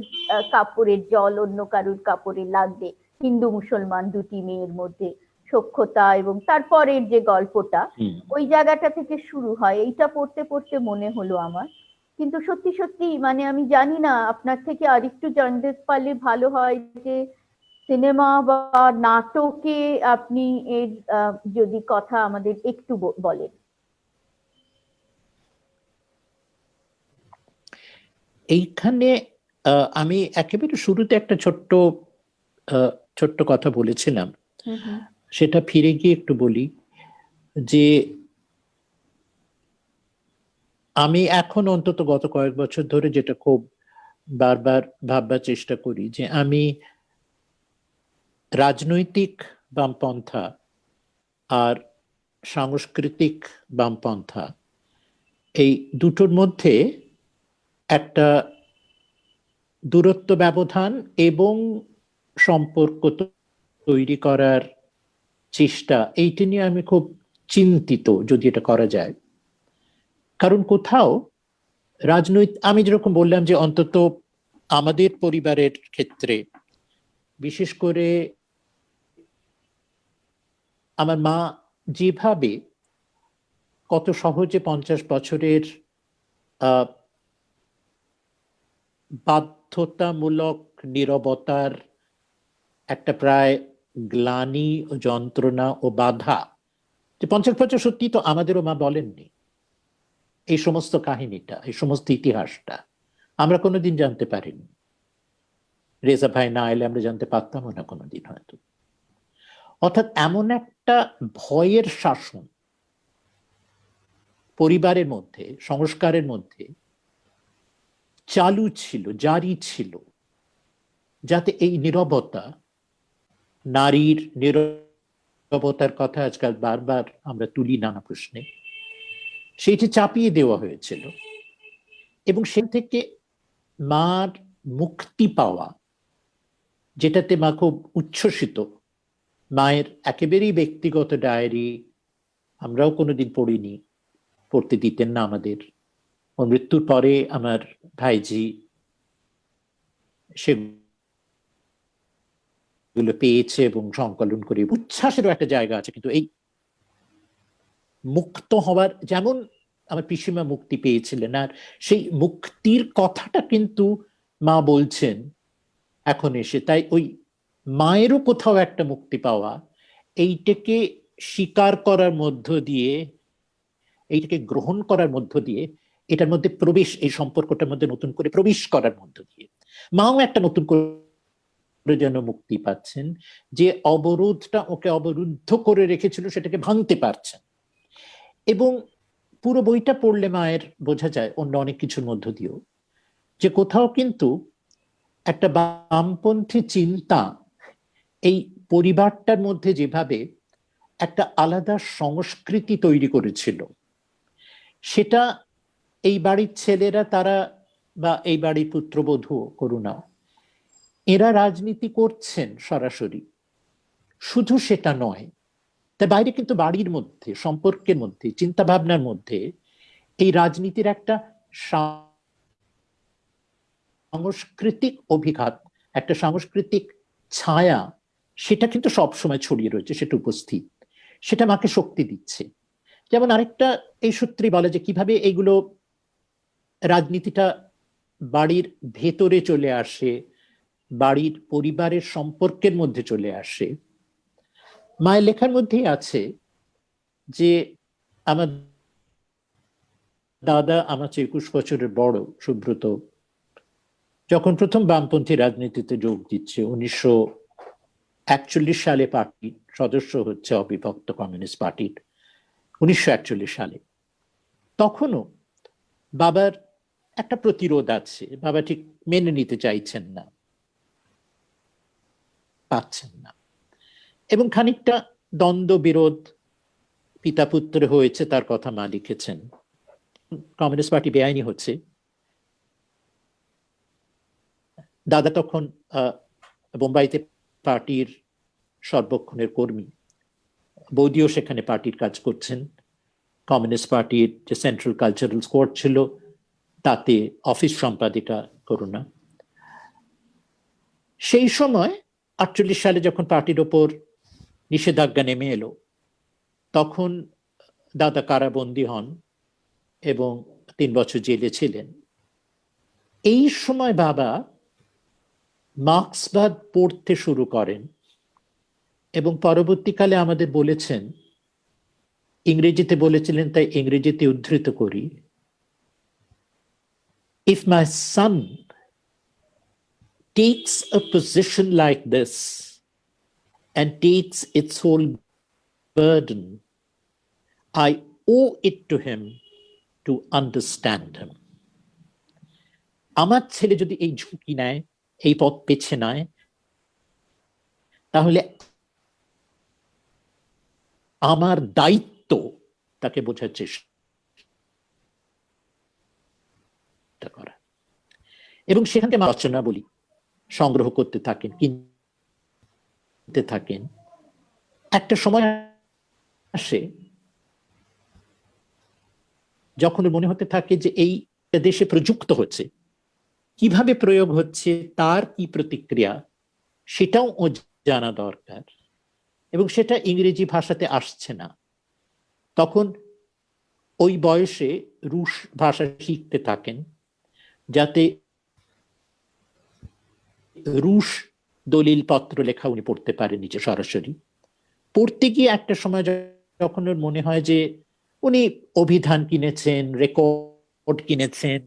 কাপড়ের জল অন্য কারুর কাপড়ে লাগবে, হিন্দু মুসলমান দুটি মেয়ের মধ্যে সখ্যতা, এবং তারপরের যে গল্পটা ওই জায়গাটা থেকে শুরু হয়। এইটা পড়তে পড়তে মনে হলো আমার। কিন্তু সত্যি সত্যি মানে আমি জানি না, আপনার থেকে আরেকটু জানতে পারলে ভালো হয় যে সিনেমা বা নাটকে আপনি এর যদি কথা আমাদের একটু বলেন। এইখানে আমি একেবারে শুরুতে একটা ছোট্ট কথা বলেছিলাম, সেটা ফিরে গিয়ে একটু বলি যে আমি এখন অন্তত গত কয়েক বছর ধরে যেটা খুব বারবার ভাববার চেষ্টা করি, যে আমি রাজনৈতিক বামপন্থা আর সাংস্কৃতিক বামপন্থা এই দুটোর মধ্যে একটা দূরত্ব ব্যবধান এবং সম্পর্ক তৈরি করার চেষ্টা, এইটা নিয়ে আমি খুব চিন্তিত যদি এটা করা যায়। কারণ কোথাও আমি যেরকম বললাম যে অন্তত আমাদের পরিবারের ক্ষেত্রে, বিশেষ করে আমার মা যেভাবে কত সহজে 50 বছরের বাধ্যতামূলক নীরবতার একটা প্রায় গ্লানি, যন্ত্রণা ও বাধা, যে 50 বছর সত্যি তো আমাদেরও মা বলেননি এই সমস্ত কাহিনীটা, এই সমস্ত ইতিহাসটা আমরা কোনোদিন জানতে পারিনি। রেজা ভাই না এলে আমরা জানতে পারতামও না কোনোদিন হয়তো। অর্থাৎ এমন একটা ভয়ের শাসন পরিবারের মধ্যে, সংস্কারের মধ্যে চালু ছিল, জারি ছিল, যাতে এই নীরবতা, নারীর নীরবতার কথা আজকাল বারবার আমরা তুলি নানা প্রশ্নে, সেইটি চাপিয়ে দেওয়া হয়েছিল। এবং সে থেকে মার মুক্তি পাওয়া, যেটাতে মা খুব উচ্ছ্বসিত। মায়ের একেবারেই ব্যক্তিগত ডায়েরি আমরাও কোনোদিন পড়িনি, পড়তে দিতেন না আমাদের। ওর মৃত্যুর পরে আমার ভাইজি সে গুলো পেয়েছে এবং সংকলন করে উচ্ছ্বাসেরও একটা জায়গা আছে, কিন্তু এই মুক্ত হওয়ার, যেমন আমার পিসিমা মুক্তি পেয়েছিলেন, আর সেই মুক্তির কথাটা কিন্তু মা বলছেন এখন এসে, তাই ওই মায়েরও কোথাও একটা মুক্তি পাওয়া, এইটাকে স্বীকার করার মধ্য দিয়ে, এইটাকে গ্রহণ করার মধ্য দিয়ে, এটার মধ্যে প্রবেশ, এই সম্পর্কটার মধ্যে নতুন করে প্রবেশ করার মধ্য দিয়ে মাও একটা নতুন করে যেন মুক্তি পাচ্ছেন, যে অবরোধটা ওকে অবরুদ্ধ করে রেখেছিল সেটাকে ভাঙতে পারছেন। এবং পুরো বইটা পড়লে মায়ের বোঝা যায় অন্য অনেক কিছুর মধ্য দিয়েও যে কোথাও কিন্তু একটা বামপন্থী চিন্তা এই পরিবারটার মধ্যে যেভাবে একটা আলাদা সংস্কৃতি তৈরি করেছিল, সেটা এই বাড়ির ছেলেরা, তারা বা এই বাড়ির পুত্রবধূ করুণা, এরা রাজনীতি করছেন সরাসরি, শুধু সেটা নয়, তাই বাইরে কিন্তু বাড়ির মধ্যে, সম্পর্কের মধ্যে, চিন্তা ভাবনার মধ্যে এই রাজনীতির একটা সাংস্কৃতিক অভিঘাত, একটা সাংস্কৃতিক ছায়া, সেটা কিন্তু সবসময় ছড়িয়ে রয়েছে, সেটা উপস্থিত, সেটা মাকে শক্তি দিচ্ছে। যেমন আরেকটা এই সূত্রে বলে যে কিভাবে এইগুলো, রাজনীতিটা বাড়ির ভেতরে চলে আসে, বাড়ির পরিবারের সম্পর্কের মধ্যে চলে আসে। মায়ের লেখার মধ্যেই আছে যে আমার দাদা, আমার 21 বছরের বড় সুব্রত, যখন প্রথম বামপন্থী রাজনীতিতে যোগ দিচ্ছে 1941 সালে, পার্টির সদস্য হচ্ছে অবিভক্ত কমিউনিস্ট পার্টির 1941 সালে, তখনও বাবার একটা প্রতিরোধ আছে, বাবা ঠিক মেনে নিতে চাইছেন না, পাচ্ছেন না, এবং খানিকটা দ্বন্দ্ব বিরোধ পিতা পুত্রে হয়েছে, তার কথা মা লিখেছেন। কমিউনিস্ট পার্টি বেআইনি হচ্ছে, দাদা তখন বোম্বাইতে পার্টির সর্বক্ষণের কর্মী, বৌদিও সেখানে পার্টির কাজ করছেন। কমিউনিস্ট পার্টির যে সেন্ট্রাল কালচারাল স্কোয়াড ছিল তাতে অফিস সম্পাদিকা করুণা। সেই সময় 48 সালে যখন পার্টির ওপর নিষেধাজ্ঞা নেমে এলো, তখন দাদা কারাবন্দী হন এবং 3 বছর জেলে ছিলেন। এই সময় বাবা মার্ক্সবাদ পড়তে শুরু করেন এবং পরবর্তীকালে আমাদের বলেছেন, ইংরেজিতে বলেছিলেন, তাই ইংরেজিতে উদ্ধৃত করি, if my son takes a position like this and takes its whole burden, I owe it to him to understand him. আমার ছেলে যদি এই ঝুঁকি নেয়, এই পথ বেছে নেয়, তাহলে আমার দায়িত্ব তাকে বোঝার চেষ্টা করা। এবং সেখান থেকে রচনা বলি সংগ্রহ করতে থাকেন, কিনতে থাকেন। একটা সময় আসে যখন মনে হতে থাকে যে এই দেশে প্রযুক্ত হচ্ছে, কিভাবে প্রয়োগ হচ্ছে, তার কি প্রতিক্রিয়া, সেটাও ও জানা দরকার, এবং সেটা ইংরেজি ভাষাতে আসছে না। তখন ওই বয়সে রুশ ভাষা শিখতে থাকেন, যাতে রুশ দলিল পত্র লেখা উনি পড়তে পারেন নিজে সরাসরি। পড়তে গিয়ে একটা সময় যখন ওর মনে হয় যে উনি অভিধান কিনেছেন, রেকর্ড কিনেছেন,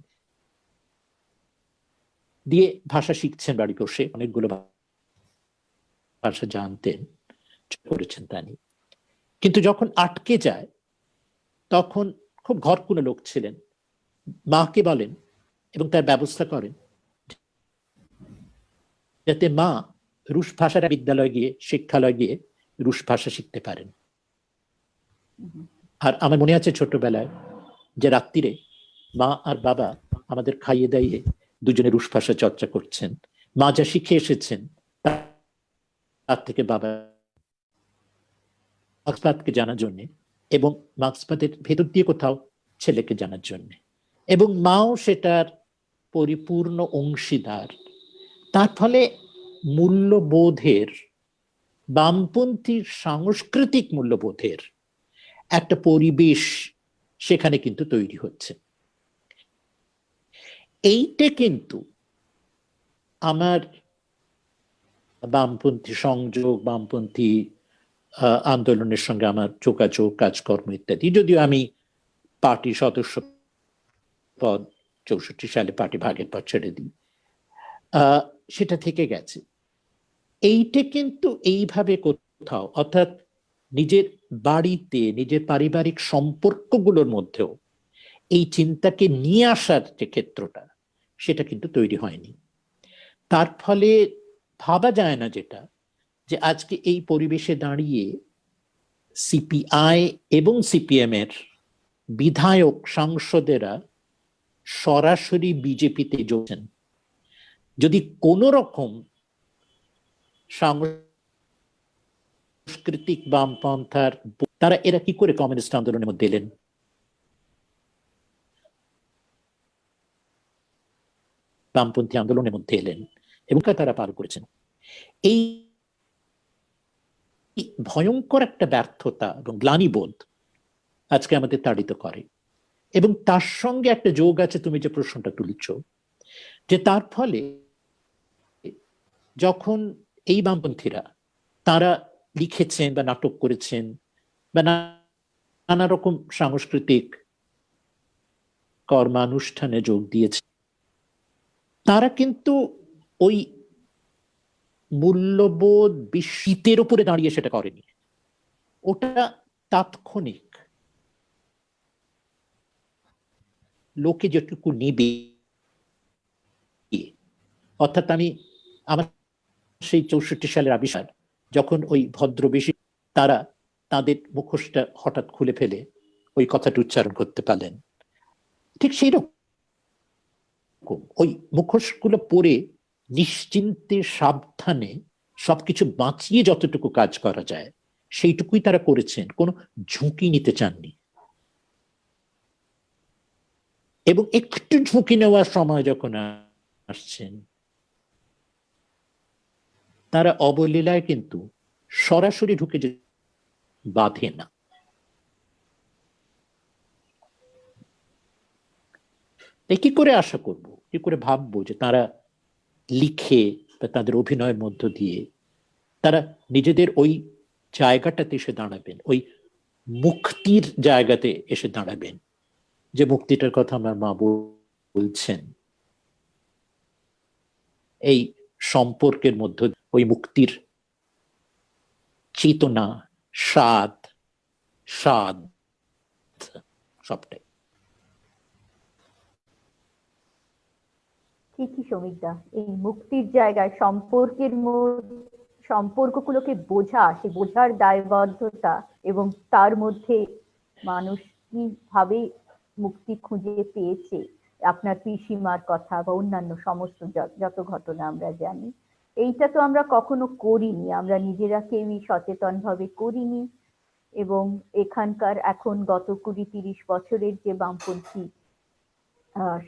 দিয়ে ভাষা শিখছেন বাড়ি বসে, অনেকগুলো ভাষা জানতেন, করেছেন তা নিয়ে। কিন্তু যখন আটকে যায়, তখন খুব ঘরকুনো লোক ছিলেন, মাকে বলেন এবং তার ব্যবস্থা করেন যাতে মা রুশ ভাষার বিদ্যালয় গিয়ে, শিক্ষালয় গিয়ে রুশ ভাষা শিখতে পারেন। আর আমার মনে আছে ছোটবেলায় যে রাত্রিরে মা আর বাবা আমাদের খাইয়ে দাইয়ে দুজনে রুশ ভাষা চর্চা করছেন। মা যা শিখে এসেছেন তার থেকে বাবা মার্ক্সবাদকে জানার জন্যে, এবং মার্ক্সবাদের ভেতর দিয়ে কোথাও ছেলেকে জানার জন্যে, এবং মাও সেটার পরিপূর্ণ অংশীদার। তার ফলে মূল্যবোধের বামপন্থী সাংস্কৃতিক মূল্যবোধের একটা পরিবেশ সেখানে কিন্তু তৈরি হচ্ছে। এইটা কিন্তু আমার বামপন্থী সংযোগ, বামপন্থী আন্দোলনের সঙ্গে আমার যোগাযোগ, কাজকর্ম ইত্যাদি, যদিও আমি পার্টি সদস্য পদ 64 সালে পার্টি ভাগের পর ছেড়ে দিই, সেটা থেকে গেছে। এইটা কিন্তু এইভাবে কোথাও, অর্থাৎ নিজের বাড়িতে, নিজের পারিবারিক সম্পর্কগুলোর মধ্যেও এই চিন্তাকে নিয়ে আসার যে ক্ষেত্রটা, সেটা কিন্তু তৈরি হয়নি। তার ফলে ভাবা যায় না যেটা, যে আজকে এই পরিবেশে দাঁড়িয়ে সিপিআই এবং সিপিএম এর বিধায়ক, সাংসদেরা সরাসরি বিজেপিতে যোগছেন। যদি কোন রকম সাংস্কৃতিক বামপন্থার, তারা এরা কি করে কমিউনিস্ট আন্দোলনের মধ্যে এলেন? বামপন্থী আন্দোলনের মধ্যে এলেন এবং তারা পার করেছেন। এই ভয়ঙ্কর একটা ব্যর্থতা এবং গ্লানিবোধ আজকে আমাদের তাড়িত করে। এবং তার সঙ্গে একটা যোগ আছে, তুমি যে প্রশ্নটা তুলছ, যে তার ফলে যখন এই বামপন্থীরা তারা লিখেছেন বা নাটক করেছেন বা নানা রকম সাংস্কৃতিক কর্মানুষ্ঠানে যোগ দিয়েছে, তারা কিন্তু ওই মূল্যবোধ শীতের উপরে দাঁড়িয়ে সেটা করেনি। ওটা তাৎক্ষণিক, লোকে যেটুকু নিবে। অর্থাৎ আমার সেই 64 সালের আবিষ্কার, যখন ওই ভদ্রবেশী তারা তাদের মুখোশটা হঠাৎ খুলে ফেলে ওই কথাটা উচ্চারণ করতে পারলেন, ঠিক সেই রকম ওই মুখোশগুলো পরে নিশ্চিন্তে, সাবধানে সবকিছু বাঁচিয়ে যতটুকু কাজ করা যায় সেইটুকুই তারা করেছেন, কোনো ঝুঁকি নিতে চাননি। এবং একটু ঝুঁকি নেওয়ার সময় যখন আসছেন, তারা অবলীলায় কিন্তু সরাসরি ঢুকে যে বাঁধে না। কি করে আশা করব, কি করে ভাববো যে তারা লিখে বা তাদের অভিনয়ের মধ্য দিয়ে তারা নিজেদের ওই জায়গাটাতে এসে দাঁড়াবেন, ওই মুক্তির জায়গাতে এসে দাঁড়াবেন, যে মুক্তিটার কথা আমার মা বলছেন। এই সম্পর্কের মধ্য ওই মুক্তির চেতনা, স্বাদ সবটাই। ঠিকই সমীকদা, এই মুক্তির জায়গায় সম্পর্কগুলোকে বোঝা, সেই বোঝার দায়বদ্ধতা, এবং তার মধ্যে মানুষ কিভাবে মুক্তি খুঁজে পেয়েছে, আপনার পিসিমার কথা বা অন্যান্য সমস্ত যত ঘটনা আমরা জানি, এইটা তো আমরা কখনো করিনি, আমরা নিজেরা কেউই সচেতন ভাবে করিনি। এবং এখানকার এখন গত 20-30 বছরের যে বামপন্থী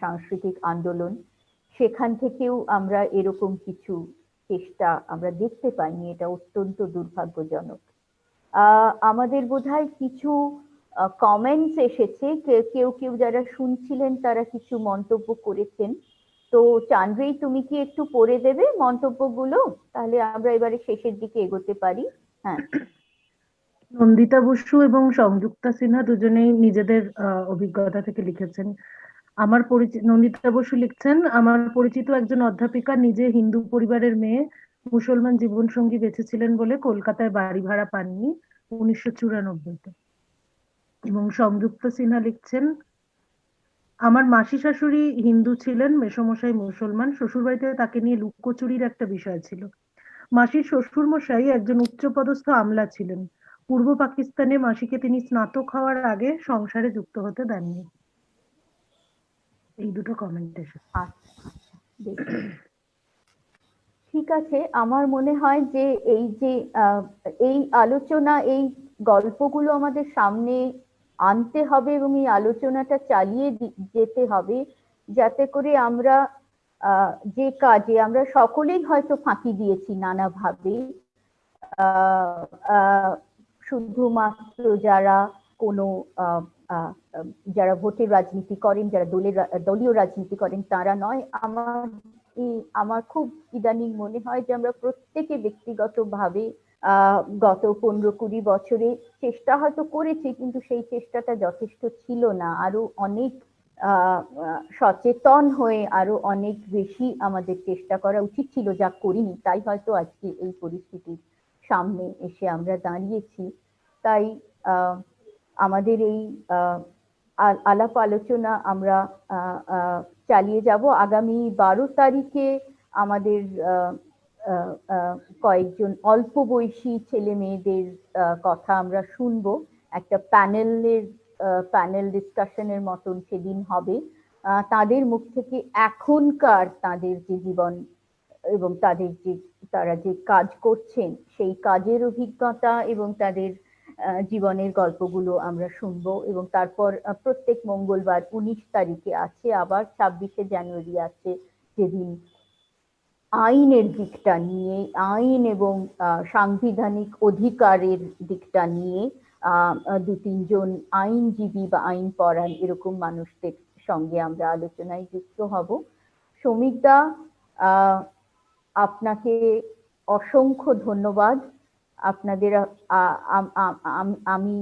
সাংস্কৃতিক আন্দোলন, সেখান থেকেও আমরা এরকম কিছু চেষ্টা আমরা দেখতে পাইনি। এটা অত্যন্ত দুর্ভাগ্যজনক। আমাদের বোধহয় কিছু কমেন্টস এসেছে, কেউ যারা শুনছিলেন তারা কিছু মন্তব্য করেছেন। তো চান্দ্রী, তুমি কি একটু পড়ে দেবে মন্তব্যগুলো? তাহলে আমরা এবারে শেষের দিকে এগোতে পারি। হ্যাঁ, নন্দিতা বসু এবং সংযুক্তা সিনহা দুজনেই নিজেদের অভিজ্ঞতা থেকে লিখেছেন। নন্দিতা বসু লিখছেন, আমার পরিচিত একজন অধ্যাপিকা নিজে হিন্দু পরিবারের মেয়ে, মুসলমান জীবনসঙ্গী বেঁচেছিলেন বলে কলকাতায় বাড়ি ভাড়া পাননি 1994-তে। এবং সংযুক্তা সিনহা লিখছেন, আমার মাসি শাশুড়ি হিন্দু ছিলেন, মেসোমশাই মুসলমান, শ্বশুরবাড়িতে তাকে নিয়ে লুকোচুরির একটা বিষয় ছিল। মাসির শ্বশুরমশাই একজন উচ্চপদস্থ আমলা ছিলেন। পূর্ব পাকিস্তানে মাসিকে তিনি স্নাতক হওয়ার আগে সংসারে যুক্ত হতে দেননি। এই দুটো কমেন্ট এসেছে। ঠিক আছে, আমার মনে হয় যে এই আলোচনা, এই গল্পগুলো আমাদের সামনে আনতে হবে এবং এই আলোচনাটা চালিয়ে যেতে হবে, যাতে করে আমরা যে কাজে আমরা সকলেই হয়তো ফাঁকি দিয়েছি নানাভাবে, আহ, আহ, শুধুমাত্র যারা কোনো আহ, আহ, যারা ভোটের রাজনীতি করেন, যারা দলীয় রাজনীতি করেন তারা নয়। আমার খুব ইদানিং মনে হয় যে আমরা প্রত্যেকে ব্যক্তিগতভাবে গত 15-20 বছরে চেষ্টা হয়তো করেছি, কিন্তু সেই চেষ্টাটা যথেষ্ট ছিল না। আরো অনেক সচেতন হয়ে আরো অনেক বেশি আমাদের চেষ্টা করা উচিত ছিল, যা করিনি। তাই হয়তো আজকে এই পরিস্থিতির সামনে এসে আমরা দাঁড়িয়েছি। তাই আমাদের এই আলাপ আলোচনা আমরা চালিয়ে যাব। আগামী 12 তারিখে আমাদের কয়েকজন অল্প বয়সী ছেলে মেয়েদের কথা আমরা শুনবো। একটা প্যানেল ডিসকাশনের মতন সেদিন হবে। তাদের মুখ থেকে এখনকার তাদের যে জীবন এবং তারা যে কাজ করছেন সেই কাজের অভিজ্ঞতা এবং তাদের জীবনের গল্পগুলো আমরা শুনবো। এবং তারপর প্রত্যেক মঙ্গলবার 19 তারিখে আছে, আবার 26শে জানুয়ারি আছে, যেদিন আইনের দিকটা নিয়ে, আইন এবং সাংবিধানিক অধিকারের দিকটা নিয়ে 2-3 জন আইনজীবী বা আইন পড়ান এরকম মানুষদের সঙ্গে আমরা আলোচনায় যুক্ত হব। শৌমিকদা, আপনাকে অসংখ্য ধন্যবাদ। আপনাদের আমি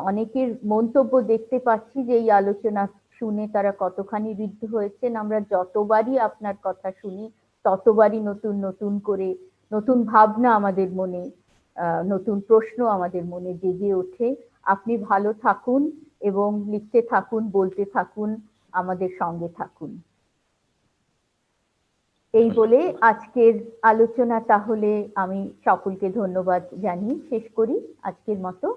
অনেকের মন্তব্য দেখতে পাচ্ছি যে এই আলোচনা শুনে তারা কতখানি ঋদ্ধ হয়েছেন। আমরা যতবারই আপনার কথা শুনি ততবারই নতুন নতুন করে নতুন ভাবনা আমাদের মনে, নতুন প্রশ্ন আমাদের মনে জেগে ওঠে। আপনি ভালো থাকুন এবং লিখতে থাকুন, বলতে থাকুন, আমাদের সঙ্গে থাকুন। এই বলে আজকের আলোচনা তাহলে আমি সকলকে ধন্যবাদ জানিয়ে শেষ করি আজকের মতো।